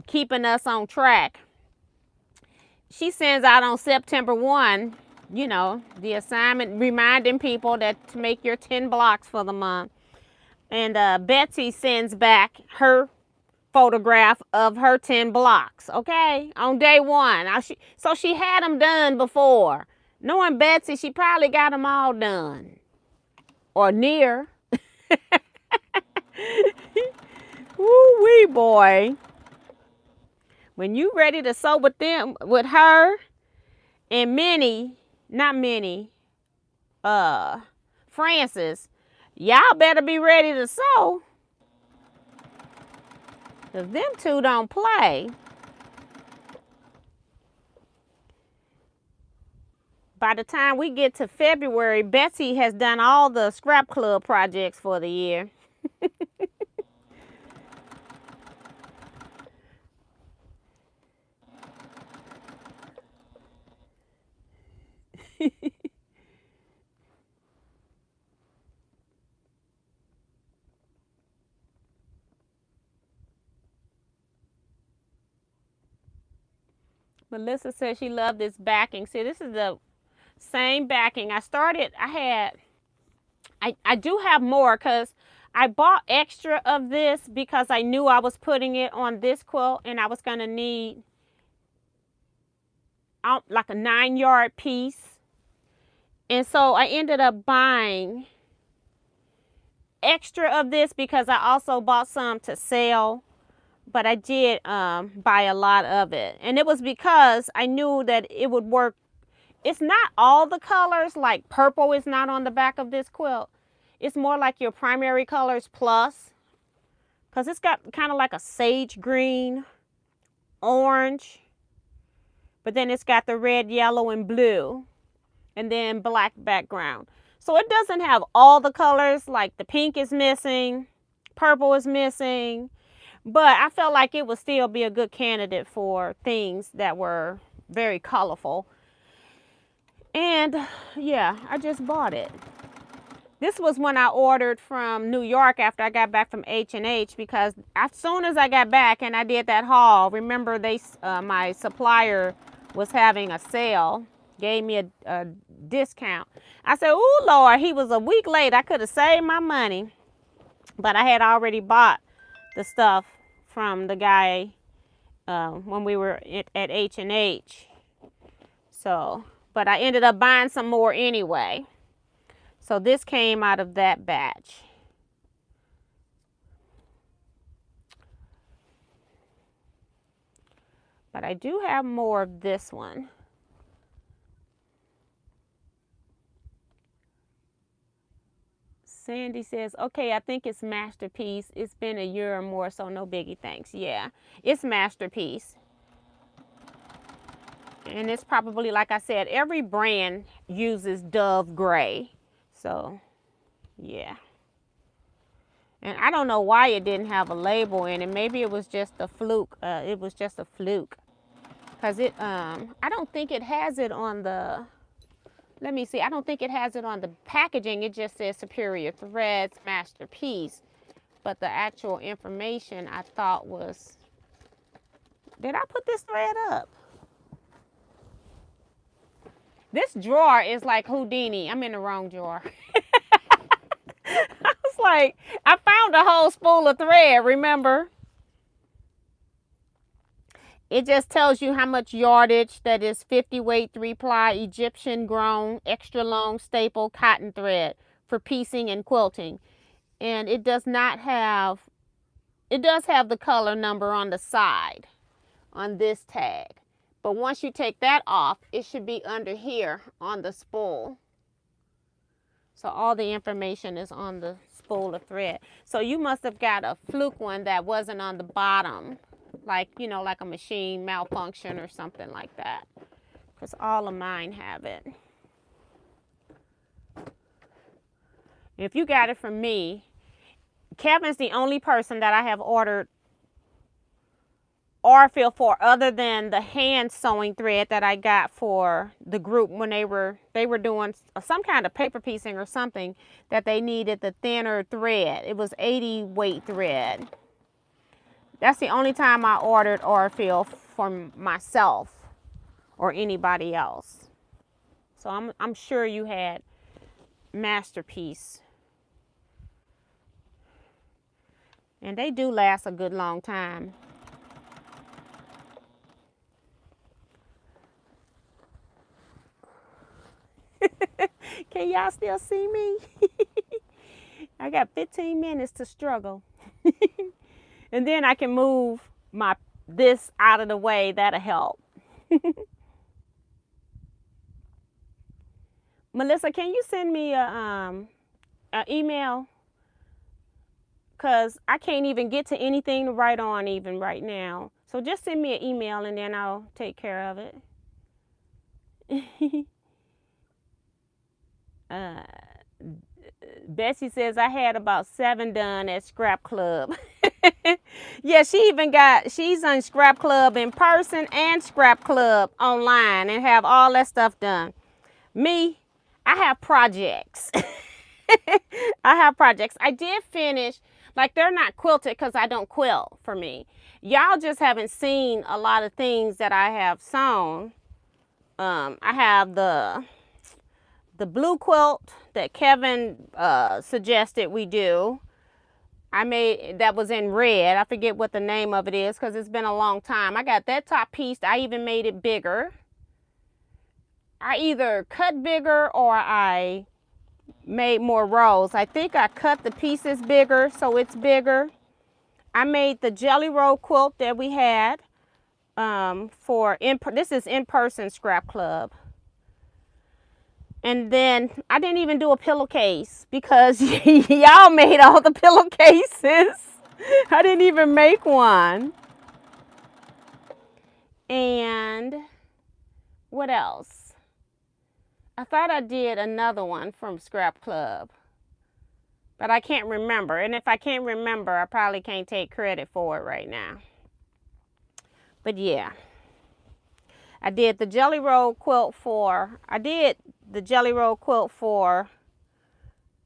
keeping us on track, she sends out on September 1, you know, the assignment reminding people that to make your 10 blocks for the month. And Betsy sends back her photograph of her 10 blocks, okay, on day 1. So she had them done before. Knowing Betsy, she probably got them all done or near. Woo-wee, boy. When you ready to sew with them, with her and Francis, y'all better be ready to sew. Because them two don't play. By the time we get to February, Betsy has done all the scrap club projects for the year. Melissa says she loved this backing. See, this is the same backing. I do have more because I bought extra of this because I knew I was putting it on this quilt and I was going to need like a 9-yard piece. And so I ended up buying extra of this because I also bought some to sell. But I did buy a lot of it. And it was because I knew that it would work. It's not all the colors, like purple is not on the back of this quilt. It's more like your primary colors plus. Because it's got kind of like a sage green, orange. But then it's got the red, yellow, and blue. And then black background. So it doesn't have all the colors, like the pink is missing, purple is missing. But I felt like it would still be a good candidate for things that were very colorful. And yeah, I just bought it. This was when I ordered from New York after I got back from H&H, because as soon as I got back and I did that haul, remember my supplier was having a sale, gave me a discount. I said, "Ooh, Lord," he was a week late. I could have saved my money. But I had already bought the stuff from the guy when we were at H&H. So, but I ended up buying some more anyway. So this came out of that batch. But I do have more of this one. Sandy says, okay, I think it's Masterpiece. It's been a year or more, so no biggie, thanks. Yeah, it's Masterpiece. And it's probably, like I said, every brand uses Dove Gray. So, yeah. And I don't know why it didn't have a label in it. Maybe it was just a fluke. It was just a fluke. Because I don't think it has it on the, let me see. I don't think it has it on the packaging. It just says Superior Threads Masterpiece. But the actual information I thought was, did I put this thread up? This drawer is like Houdini. I'm in the wrong drawer. I was like, I found a whole spool of thread, remember? It just tells you how much yardage. That is 50 weight, 3-ply, Egyptian grown, extra long staple cotton thread for piecing and quilting. And it does not have, it does have the color number on the side on this tag. But once you take that off, it should be under here on the spool. So all the information is on the spool of thread. So you must have got a fluke one that wasn't on the bottom. Like, you know, like a machine malfunction or something like that. Because all of mine have it. If you got it from me, Kevin's the only person that I have ordered Orfeel for, other than the hand sewing thread that I got for the group when they were doing some kind of paper piecing or something, that they needed the thinner thread. It was 80 weight thread. That's the only time I ordered Orfeel for myself or anybody else. So I'm sure you had Masterpiece. And they do last a good long time. Can y'all still see me? I got 15 minutes to struggle. And then I can move this out of the way. That'll help. Melissa, can you send me an email? Because I can't even get to anything to write on even right now. So just send me an email and then I'll take care of it. Bessie says I had about 7 done at Scrap Club. Yeah, she's on Scrap Club in person and Scrap Club online and have all that stuff done. Me, I have projects. I have projects. I did finish, like they're not quilted because I don't quilt for me. Y'all just haven't seen a lot of things that I have sewn. I have the blue quilt that Kevin suggested we do. I made, that was in red. I forget what the name of it is because it's been a long time. I got that top piece. I even made it bigger. I either cut bigger or I made more rows. I think I cut the pieces bigger, so it's bigger. I made the jelly roll quilt that we had this is in-person Scrap Club. And then I didn't even do a pillowcase because y'all made all the pillowcases. I didn't even make one. And what else? I thought I did another one from Scrap Club, but I can't remember. And if I can't remember, I probably can't take credit for it right now. But yeah, I did the jelly roll quilt for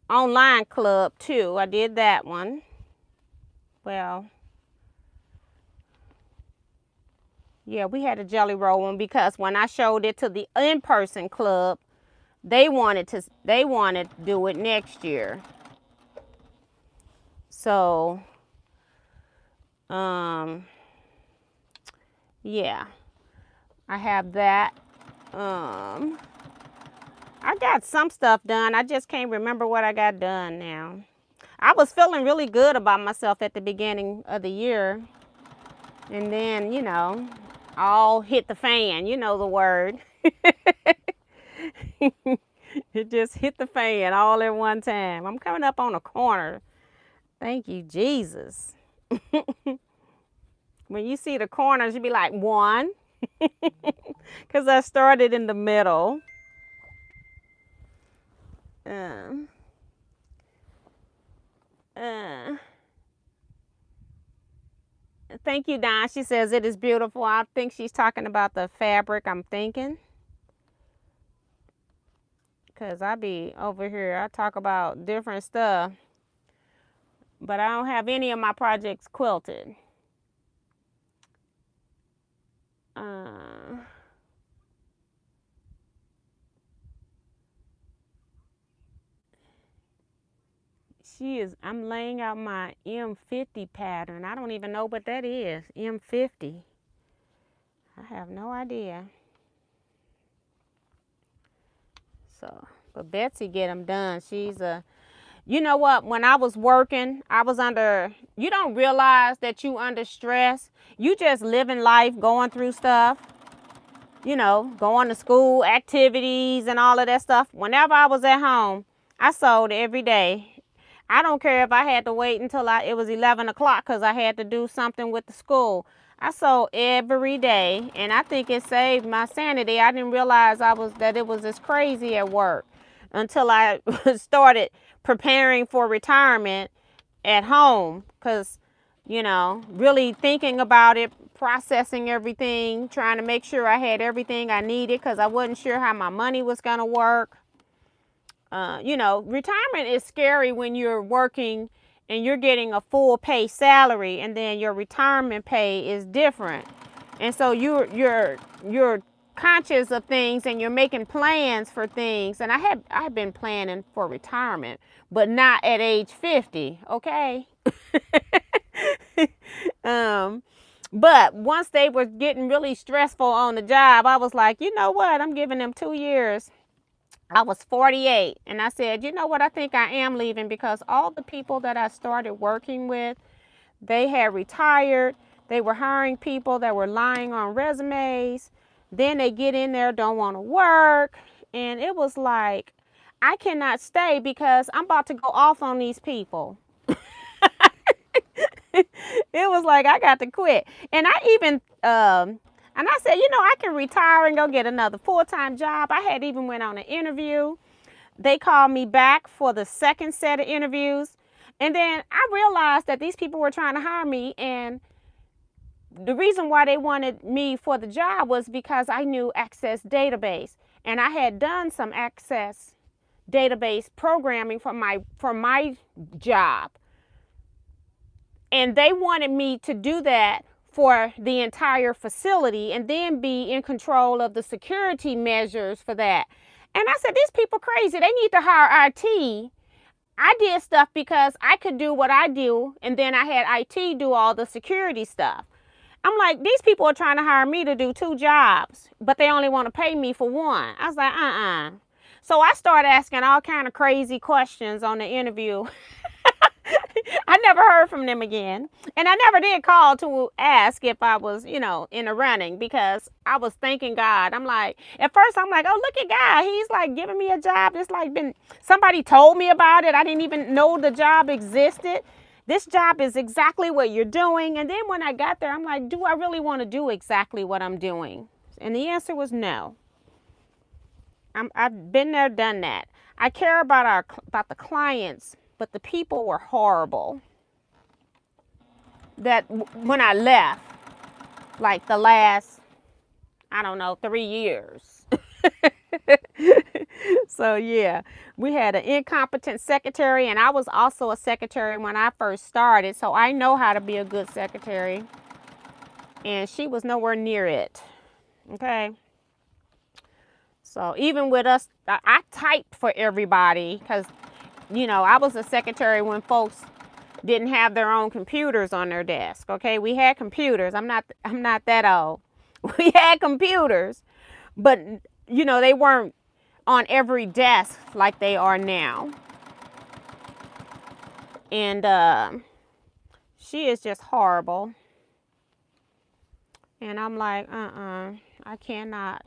online club too. I did that one. Well, yeah, we had a jelly roll one because when I showed it to the in-person club, they wanted to do it next year. So, yeah, I have that. I got some stuff done. I just can't remember what I got done now. I was feeling really good about myself at the beginning of the year. And then, you know, all hit the fan. You know the word. It just hit the fan all at one time. I'm coming up on a corner. Thank you, Jesus. When you see the corners, you be like, 1. Because I started in the middle. Uh, Thank you, Don. She says it is beautiful. I think she's talking about the fabric, I'm thinking. Because I be over here, I talk about different stuff. But I don't have any of my projects quilted. Uh, I'm laying out my M50 pattern. I don't even know what that is. M50. I have no idea. So, but Betsy get them done. She's you know what? When I was working, I was you don't realize that you under stress. You just living life, going through stuff, you know, going to school, activities and all of that stuff. Whenever I was at home, I sewed every day. I don't care if I had to wait until it was 11 o'clock because I had to do something with the school. I sewed every day, and I think it saved my sanity. I didn't realize that it was this crazy at work until I started preparing for retirement at home, because, you know, really thinking about it, processing everything, trying to make sure I had everything I needed because I wasn't sure how my money was going to work. You know, retirement is scary when you're working and you're getting a full pay salary, and then your retirement pay is different. And so you're conscious of things and you're making plans for things. And I've been planning for retirement, but not at age 50, okay? But once they were getting really stressful on the job, I was like, you know what? I'm giving them 2 years. I was 48, and I said, you know what, I think I am leaving, because all the people that I started working with, they had retired. They were hiring people that were lying on resumes. Then they get in there, don't want to work. And it was like, I cannot stay because I'm about to go off on these people. It was like, I got to quit. And I even, and I said, you know, I can retire and go get another full-time job. I had even went on an interview. They called me back for the second set of interviews. And then I realized that these people were trying to hire me. And the reason why they wanted me for the job was because I knew Access Database. And I had done some Access Database programming for my job. And they wanted me to do that for the entire facility and then be in control of the security measures for that. And I said, these people crazy. They need to hire IT. I did stuff because I could do what I do, and then I had IT do all the security stuff. I'm like, these people are trying to hire me to do 2 jobs, but they only want to pay me for 1. I was like, So I started asking all kind of crazy questions on the interview. I never heard from them again. And I never did call to ask if I was, you know, in the running, because I was thanking God. I'm like, at first I'm like, oh, look at God. He's like giving me a job. It's like somebody told me about it. I didn't even know the job existed. This job is exactly what you're doing. And then when I got there, I'm like, do I really want to do exactly what I'm doing? And the answer was no. I've been there, done that. I care about the clients, but the people were horrible. That when I left, like the last, I don't know, 3 years. So yeah, we had an incompetent secretary, and I was also a secretary when I first started, so I know how to be a good secretary. And she was nowhere near it. Okay. So even with us, I typed for everybody because, you know, I was a secretary when folks didn't have their own computers on their desk. Okay, we had computers. I'm not that old. We had computers, but you know, they weren't on every desk like they are now. And she is just horrible. And I'm like, I cannot.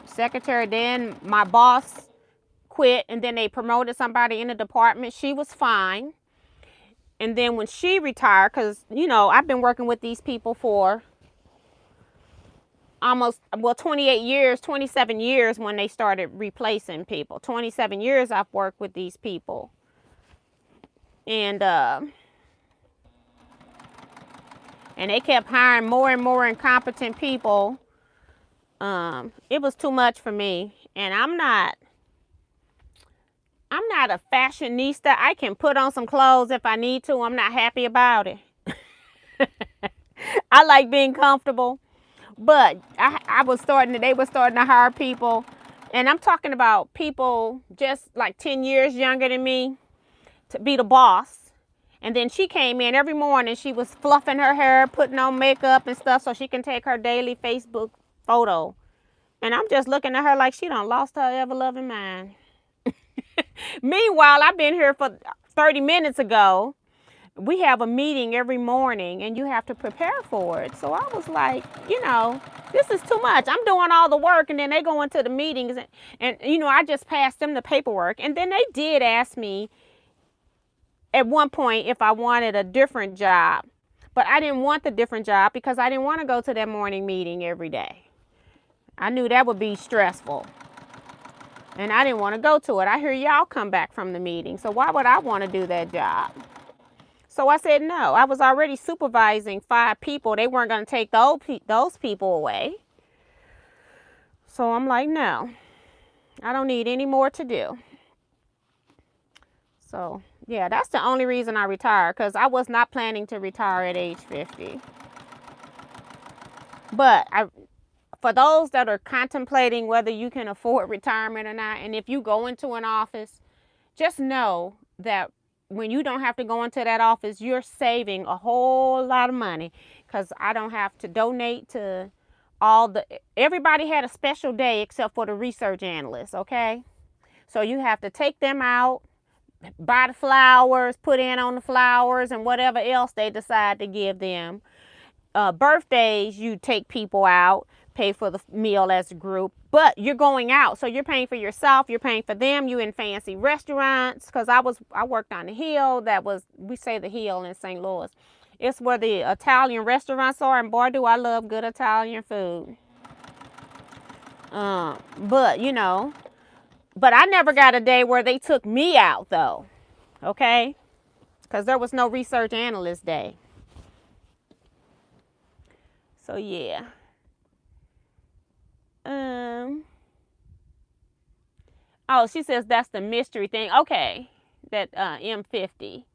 Secretary, then my boss quit, and then they promoted somebody in the department. She was fine. And then when she retired, because, you know, I've been working with these people for almost, 28 years, 27 years when they started replacing people. 27 years I've worked with these people. And they kept hiring more and more incompetent people. It was too much for me. And I'm not a fashionista. I can put on some clothes if I need to. I'm not happy about it. I like being comfortable. But they were starting to hire people. And I'm talking about people just like 10 years younger than me to be the boss. And then she came in every morning. She was fluffing her hair, putting on makeup and stuff so she can take her daily Facebook photo. And I'm just looking at her like she done lost her ever-loving mind. Meanwhile, I've been here for 30 minutes ago. We have a meeting every morning and you have to prepare for it. So I was like, this is too much. I'm doing all the work and then they go into the meetings and I just passed them the paperwork. And then they did ask me at one point if I wanted a different job. But I didn't want the different job because I didn't want to go to that morning meeting every day. I knew that would be stressful. And I didn't want to go to it. I hear y'all come back from the meeting. So why would I want to do that job? So I said no. I was already supervising 5 people. They weren't going to take those people away. So I'm like, no. I don't need any more to do. So, yeah, that's the only reason I retired. Because I was not planning to retire at age 50. But for those that are contemplating whether you can afford retirement or not, and if you go into an office, just know that when you don't have to go into that office, you're saving a whole lot of money because I don't have to donate to everybody had a special day except for the research analysts, okay? So you have to take them out, buy the flowers, put in on the flowers and whatever else they decide to give them. Birthdays, you take people out, pay for the meal as a group, but you're going out. So you're paying for yourself, you're paying for them, you in fancy restaurants. Because I worked on the Hill, we say the Hill in St. Louis. It's where the Italian restaurants are, and boy, do I love good Italian food. But I never got a day where they took me out though, okay? Because there was no research analyst day. So yeah. Oh, she says that's the mystery thing. Okay, that M50.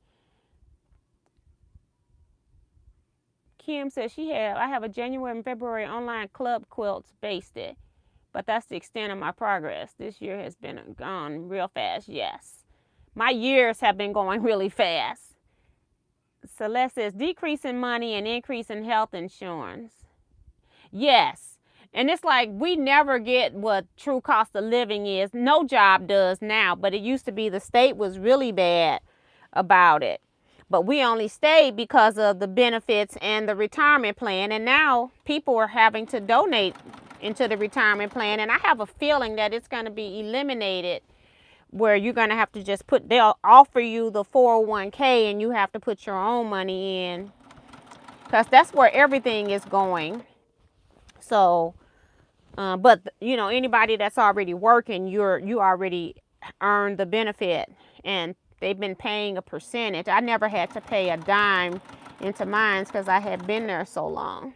Kim says I have a January and February online club quilts basted, but that's the extent of my progress. This year has been gone real fast. Yes, my years have been going really fast. Celeste says decrease in money and increase in health insurance. Yes. And it's like we never get what true cost of living is. No job does now, but it used to be the state was really bad about it. But we only stayed because of the benefits and the retirement plan. And now people are having to donate into the retirement plan. And I have a feeling that it's going to be eliminated where you're going to have to just they'll offer you the 401k and you have to put your own money in. Because that's where everything is going. So, but anybody that's already working, you already earned the benefit and they've been paying a percentage. I never had to pay a dime into mine because I had been there so long.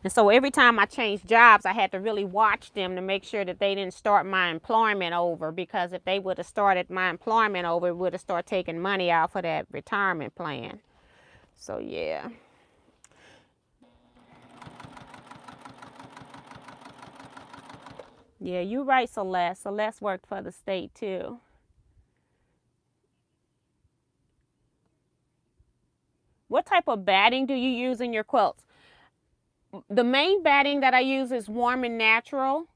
And so every time I changed jobs, I had to really watch them to make sure that they didn't start my employment over, because if they would have started my employment over, it would have started taking money out for that retirement plan. So yeah. Yeah, you're right, Celeste. Celeste worked for the state too. What type of batting do you use in your quilts? The main batting that I use is Warm and Natural,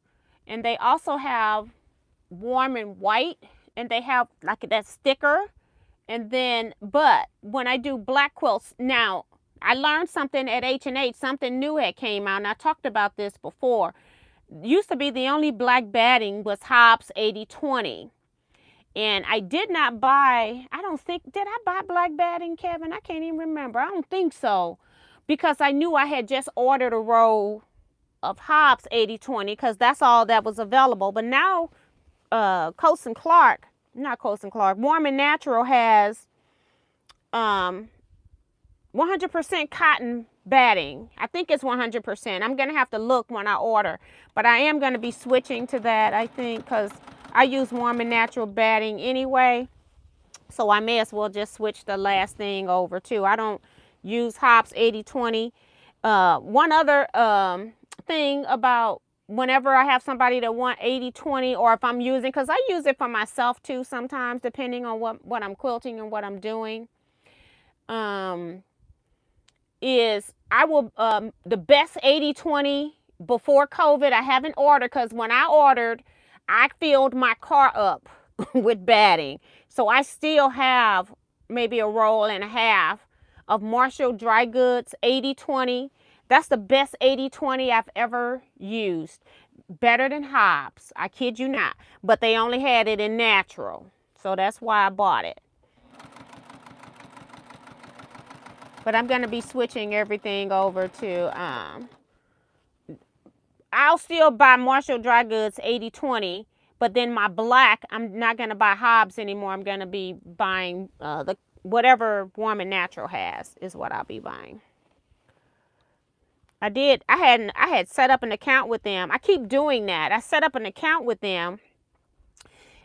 and they also have Warm and White, and they have like that sticker. And then, but when I do black quilts, now I learned something at H&H, something new had came out, and I talked about this before. Used to be the only black batting was Hobbs 80/20. And I did not buy, did I buy black batting, Kevin? I can't even remember. I don't think so. Because I knew I had just ordered a roll of Hobbs 80/20 because that's all that was available. But now, Coats and Clark, not Coast and Clark. Warm and Natural has 100% cotton batting. I think it's 100%. I'm going to have to look when I order. But I am going to be switching to that, I think, because I use Warm and Natural batting anyway. So I may as well just switch the last thing over too. I don't use hops 80/20. One other thing about whenever I have somebody that want 80/20, or if I'm using, because I use it for myself too sometimes, depending on what I'm quilting and what I'm doing, is I will, the best 80/20 before COVID, I haven't ordered, because when I ordered, I filled my car up with batting. So I still have maybe a roll and a half of Marshall Dry Goods 80/20. That's the best 80/20 I've ever used. Better than hops, I kid you not. But they only had it in natural, so that's why I bought it. But I'm going to be switching everything over to, I'll still buy Marshall Dry Goods 80/20, but then my black, I'm not going to buy Hobbs anymore. I'm going to be buying the whatever Warm and Natural has is what I'll be buying. I had set up an account with them. I keep doing that. I set up an account with them,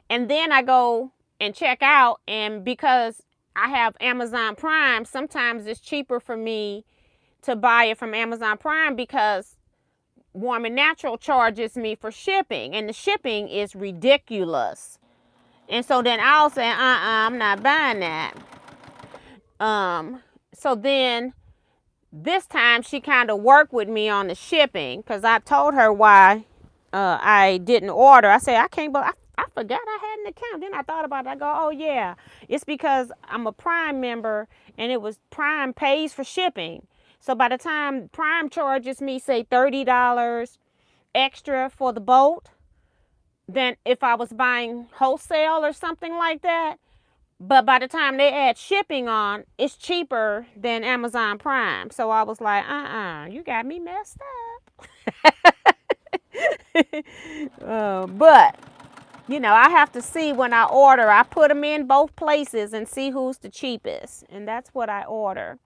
and then I go and check out, and because I have Amazon Prime, sometimes it's cheaper for me to buy it from Amazon Prime because Warm and Natural charges me for shipping, and the shipping is ridiculous. And so then I'll say, I'm not buying that. So then this time she kind of worked with me on the shipping, because I told her why I didn't order. I said, I can't, but I forgot I had an account. Then I thought about it. I go, oh yeah, it's because I'm a Prime member, and it was Prime pays for shipping. So by the time Prime charges me, say $30 extra for the boat, than if I was buying wholesale or something like that. But by the time they add shipping on, it's cheaper than Amazon Prime. So I was like, you got me messed up. But, you know, I have to see when I order. I put them in both places and see who's the cheapest. And that's what I order.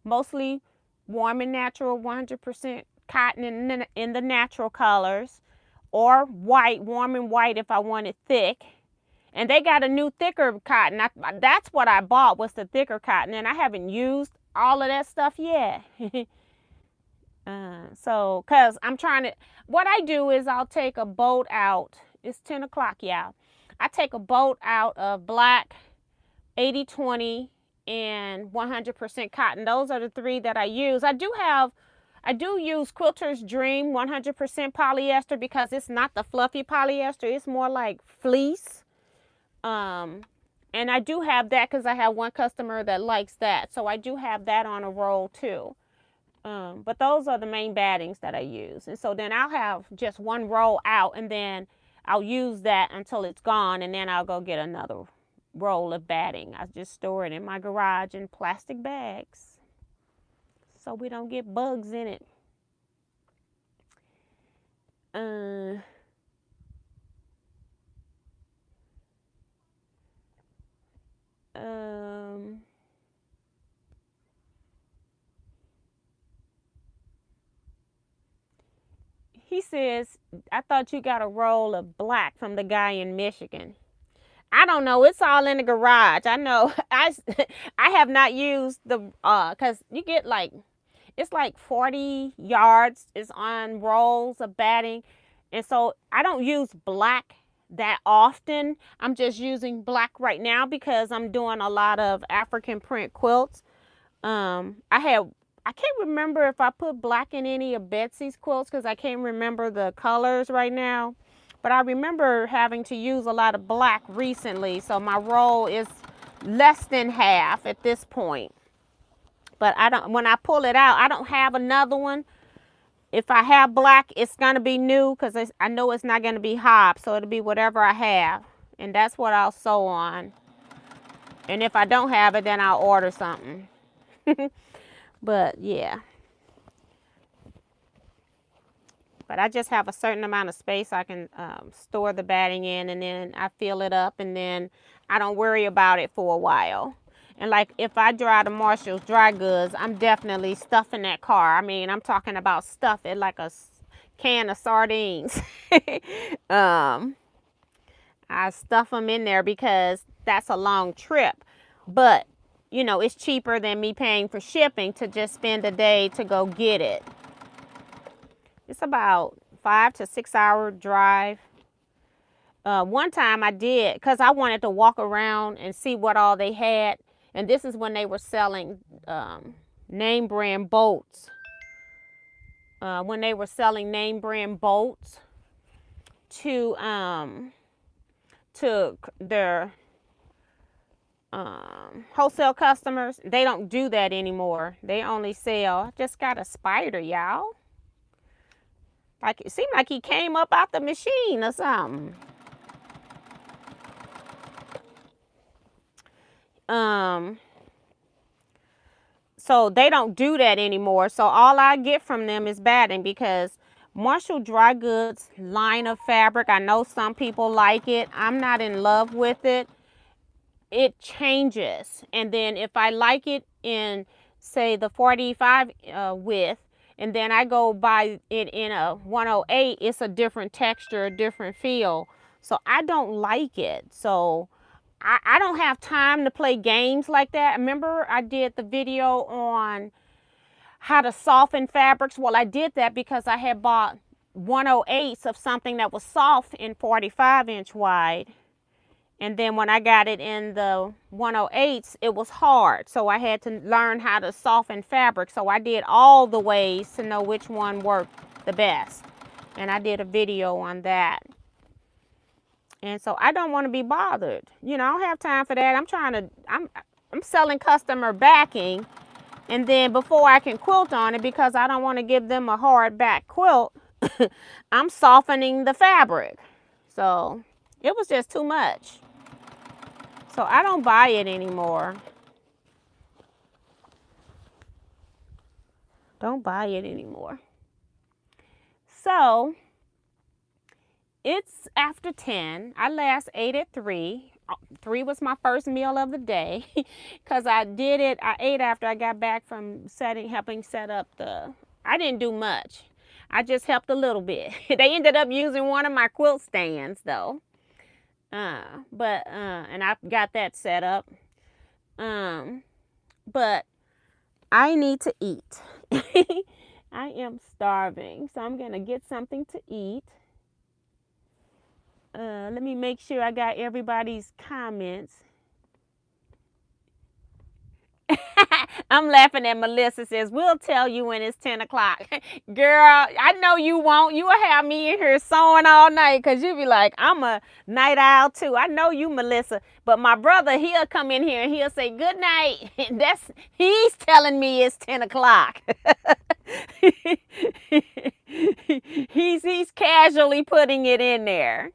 Mostly Warm and Natural, 100% cotton in the natural colors. Or white, warm and white if I want it thick. And they got a new thicker cotton. That's what I bought, was the thicker cotton. And I haven't used all of that stuff yet. So, because I'm trying to, what I do is I'll take a boat out. It's 10 o'clock, yeah. I take a boat out of black, 80/20, and 100% cotton. Those are the three that I use. I do use Quilter's Dream 100% polyester, because it's not the fluffy polyester. It's more like fleece. And I do have that because I have one customer that likes that. So I do have that on a roll too. But those are the main battings that I use. And so then I'll have just one roll out, and then I'll use that until it's gone, and then I'll go get another roll of batting. I just store it in my garage in plastic bags so we don't get bugs in it. He says, I thought you got a roll of black from the guy in Michigan. I don't know. It's all in the garage. I know. I have not used the, because you get like, it's like 40 yards is on rolls of batting. And so I don't use black that often. I'm just using black right now because I'm doing a lot of African print quilts. I can't remember if I put black in any of Betsy's quilts because I can't remember the colors right now. But I remember having to use a lot of black recently. So my roll is less than half at this point. But when I pull it out, I don't have another one. If I have black, it's going to be new because I know it's not going to be hop. So it'll be whatever I have. And that's what I'll sew on. And if I don't have it, then I'll order something. But yeah. But I just have a certain amount of space I can store the batting in, and then I fill it up, and then I don't worry about it for a while. And like if I dry the Marshall's dry goods, I'm definitely stuffing that car. I mean, I'm talking about stuff it like a can of sardines. I stuff them in there because that's a long trip. But, you know, it's cheaper than me paying for shipping to just spend a day to go get it. It's about 5 to 6 hour drive. One time I did, because I wanted to walk around and see what all they had. And this is when they were selling name brand boats. When they were selling name brand boats to their wholesale customers. They don't do that anymore. They only sell. I just got a spider, y'all. Like it seemed like he came up out the machine or something. So they don't do that anymore. So all I get from them is batting, because Marshall Dry Goods line of fabric, I know some people like it. I'm not in love with it. It changes. And then if I like it in, say, the 45 width, and then I go buy it in a 108, it's a different texture, a different feel. So I don't like it. So I don't have time to play games like that. Remember I did the video on how to soften fabrics? Well, I did that because I had bought 108s of something that was soft in 45-inch wide. And then when I got it in the 108s, it was hard. So I had to learn how to soften fabric. So I did all the ways to know which one worked the best. And I did a video on that. And so I don't want to be bothered. You know, I don't have time for that. I'm selling customer backing. And then before I can quilt on it, because I don't want to give them a hard back quilt, I'm softening the fabric. So it was just too much. So I don't buy it anymore. Don't buy it anymore. So it's after 10. I last ate at 3. 3 was my first meal of the day, because I ate after I got back from helping set up I didn't do much. I just helped a little bit. They ended up using one of my quilt stands though. And I got that set up. But I need to eat. I am starving, so I'm gonna get something to eat. Let me make sure I got everybody's comments. I'm laughing at Melissa says, we'll tell you when it's 10 o'clock. Girl, I know you won't. You will have me in here sewing all night, because you'll be like, I'm a night owl too. I know you, Melissa. But my brother, he'll come in here and he'll say, good night. He's telling me it's 10 o'clock. He's casually putting it in there.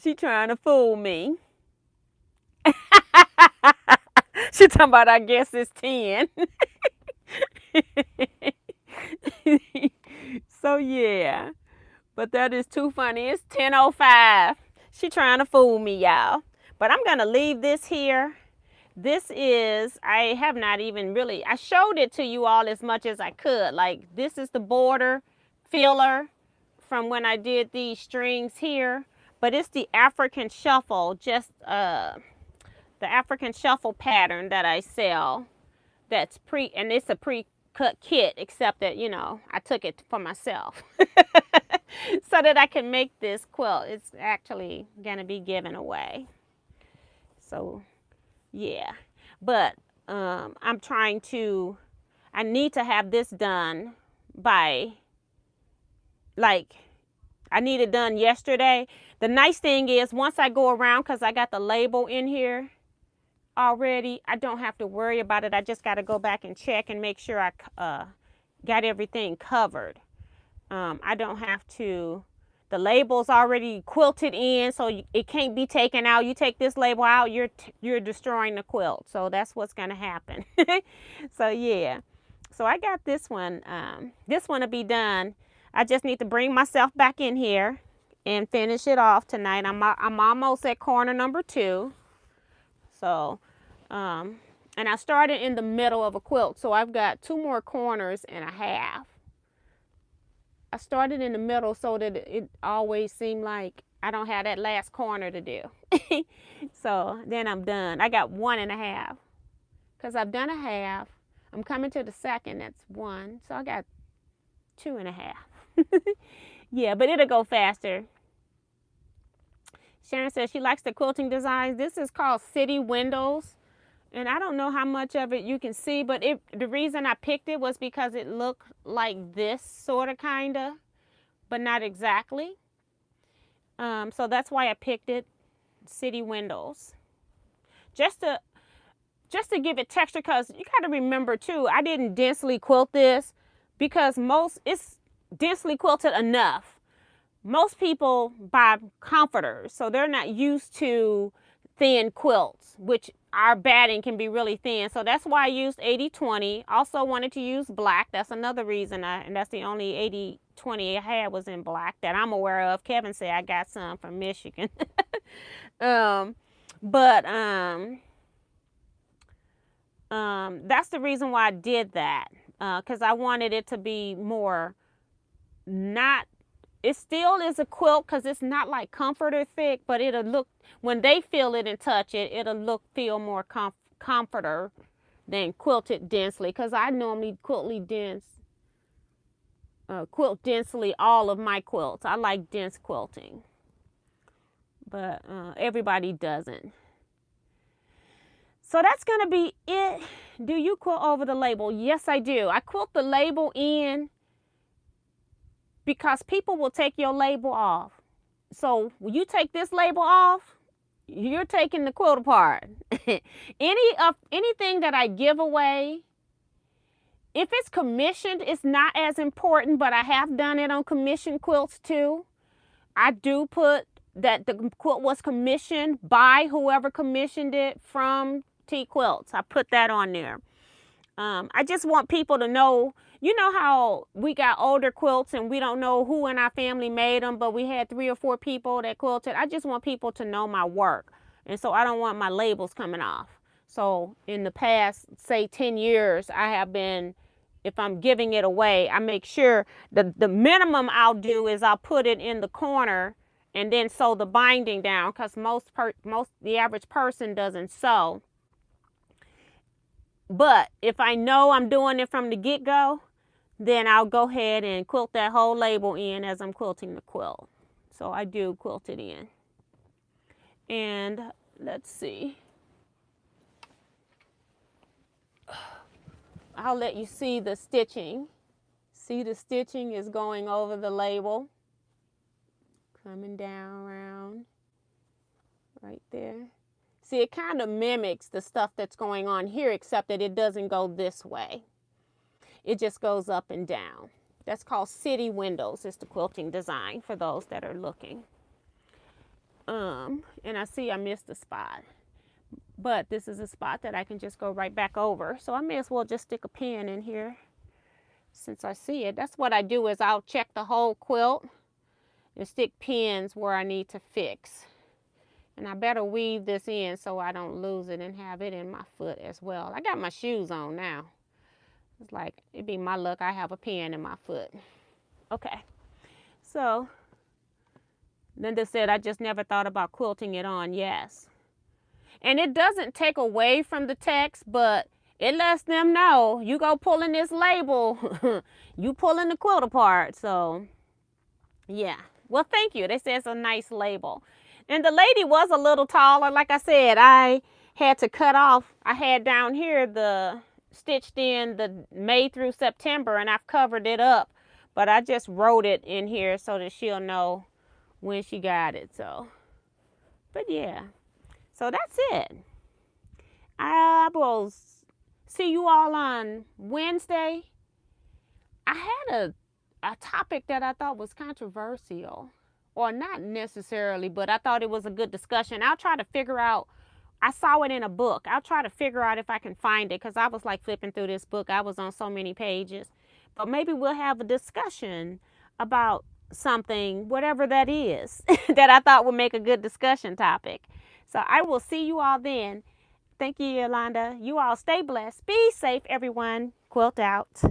She trying to fool me. She talking about, I guess it's 10. So yeah, but that is too funny. It's 10:05. She trying to fool me, y'all. But I'm gonna leave this here. This is, I have not even really, I showed it to you all as much as I could. Like, this is the border filler from when I did these strings here. But it's the African Shuffle, just the African Shuffle pattern that I sell. And it's a pre-cut kit, except that, you know, I took it for myself so that I can make this quilt. It's actually gonna be given away. So yeah, but I need to have this done by, like, I need it done yesterday. The nice thing is, once I go around, because I got the label in here already, I don't have to worry about it. I just got to go back and check and make sure I got everything covered. I don't have to, the label's already quilted in, so it can't be taken out. You take this label out, you're destroying the quilt. So that's what's going to happen. So yeah, So I got this one. This one will be done. I just need to bring myself back in here and finish it off tonight. I'm almost at corner number 2. So, and I started in the middle of a quilt, so I've got 2 more corners and a half. I started in the middle so that it always seemed like I don't have that last corner to do. So then I'm done. I got 1.5 because I've done a half. I'm coming to the second, that's 1. So I got 2.5. Yeah, but it'll go faster. Sharon says she likes the quilting designs. This is called City Windows. And I don't know how much of it you can see, but the reason I picked it was because it looked like this sort of kind of, but not exactly. So that's why I picked it, City Windows. Just to give it texture, because you got to remember too, I didn't densely quilt this because it's densely quilted enough. Most people buy comforters, so they're not used to thin quilts, which our batting can be really thin. So that's why I used 80/20. Also wanted to use black. That's another reason, and that's the only 80/20 I had was in black that I'm aware of. Kevin said I got some from Michigan. That's the reason why I did that, because I wanted it to be more not. It still is a quilt because it's not like comforter thick, but it'll look, when they feel it and touch it, it'll feel more comforter than quilted densely, because I normally quilt densely all of my quilts. I like dense quilting, but everybody doesn't. So that's going to be it. Do you quilt over the label? Yes, I do. I quilt the label in because people will take your label off. So when you take this label off, you're taking the quilt apart. Anything that I give away, if it's commissioned, it's not as important, but I have done it on commissioned quilts too. I do put that the quilt was commissioned by whoever commissioned it from Teaquilts. I put that on there. I just want people to know, you know how we got older quilts and we don't know who in our family made them, but we had 3 or 4 people that quilted. I just want people to know my work. And so I don't want my labels coming off. So in the past, say 10 years, I have been, if I'm giving it away, I make sure the minimum I'll do is I'll put it in the corner and then sew the binding down, because the average person doesn't sew. But if I know I'm doing it from the get-go, then I'll go ahead and quilt that whole label in as I'm quilting the quilt. So I do quilt it in. And let's see. I'll let you see the stitching. See, the stitching is going over the label. Coming down around right there. See, it kind of mimics the stuff that's going on here, except that it doesn't go this way. It just goes up and down. That's called City Windows. It's the quilting design for those that are looking. And I see I missed a spot, but this is a spot that I can just go right back over. So I may as well just stick a pin in here since I see it. That's what I do, is I'll check the whole quilt and stick pins where I need to fix. And I better weave this in so I don't lose it and have it in my foot as well. I got my shoes on now. It's like, it'd be my luck I have a pin in my foot. Okay. So, Linda said, I just never thought about quilting it on. Yes. And it doesn't take away from the text, but it lets them know, you go pulling this label, you pulling the quilt apart. So, yeah. Well, thank you. They say it's a nice label. And the lady was a little taller. Like I said, I had to cut off. I had down here the stitched in the May through September, and I've covered it up. But I just wrote it in here so that she'll know when she got it. So, but yeah. So that's it. I will see you all on Wednesday. I had a topic that I thought was controversial. Or not necessarily, but I thought it was a good discussion. I'll try to figure out I saw it in a book. I'll try to figure out if I can find it, because I was like flipping through this book. I was on so many pages. But maybe we'll have a discussion about something, whatever that is, that I thought would make a good discussion topic. So I will see you all then. Thank you, Yolanda. You all stay blessed. Be safe, everyone. Quilt out.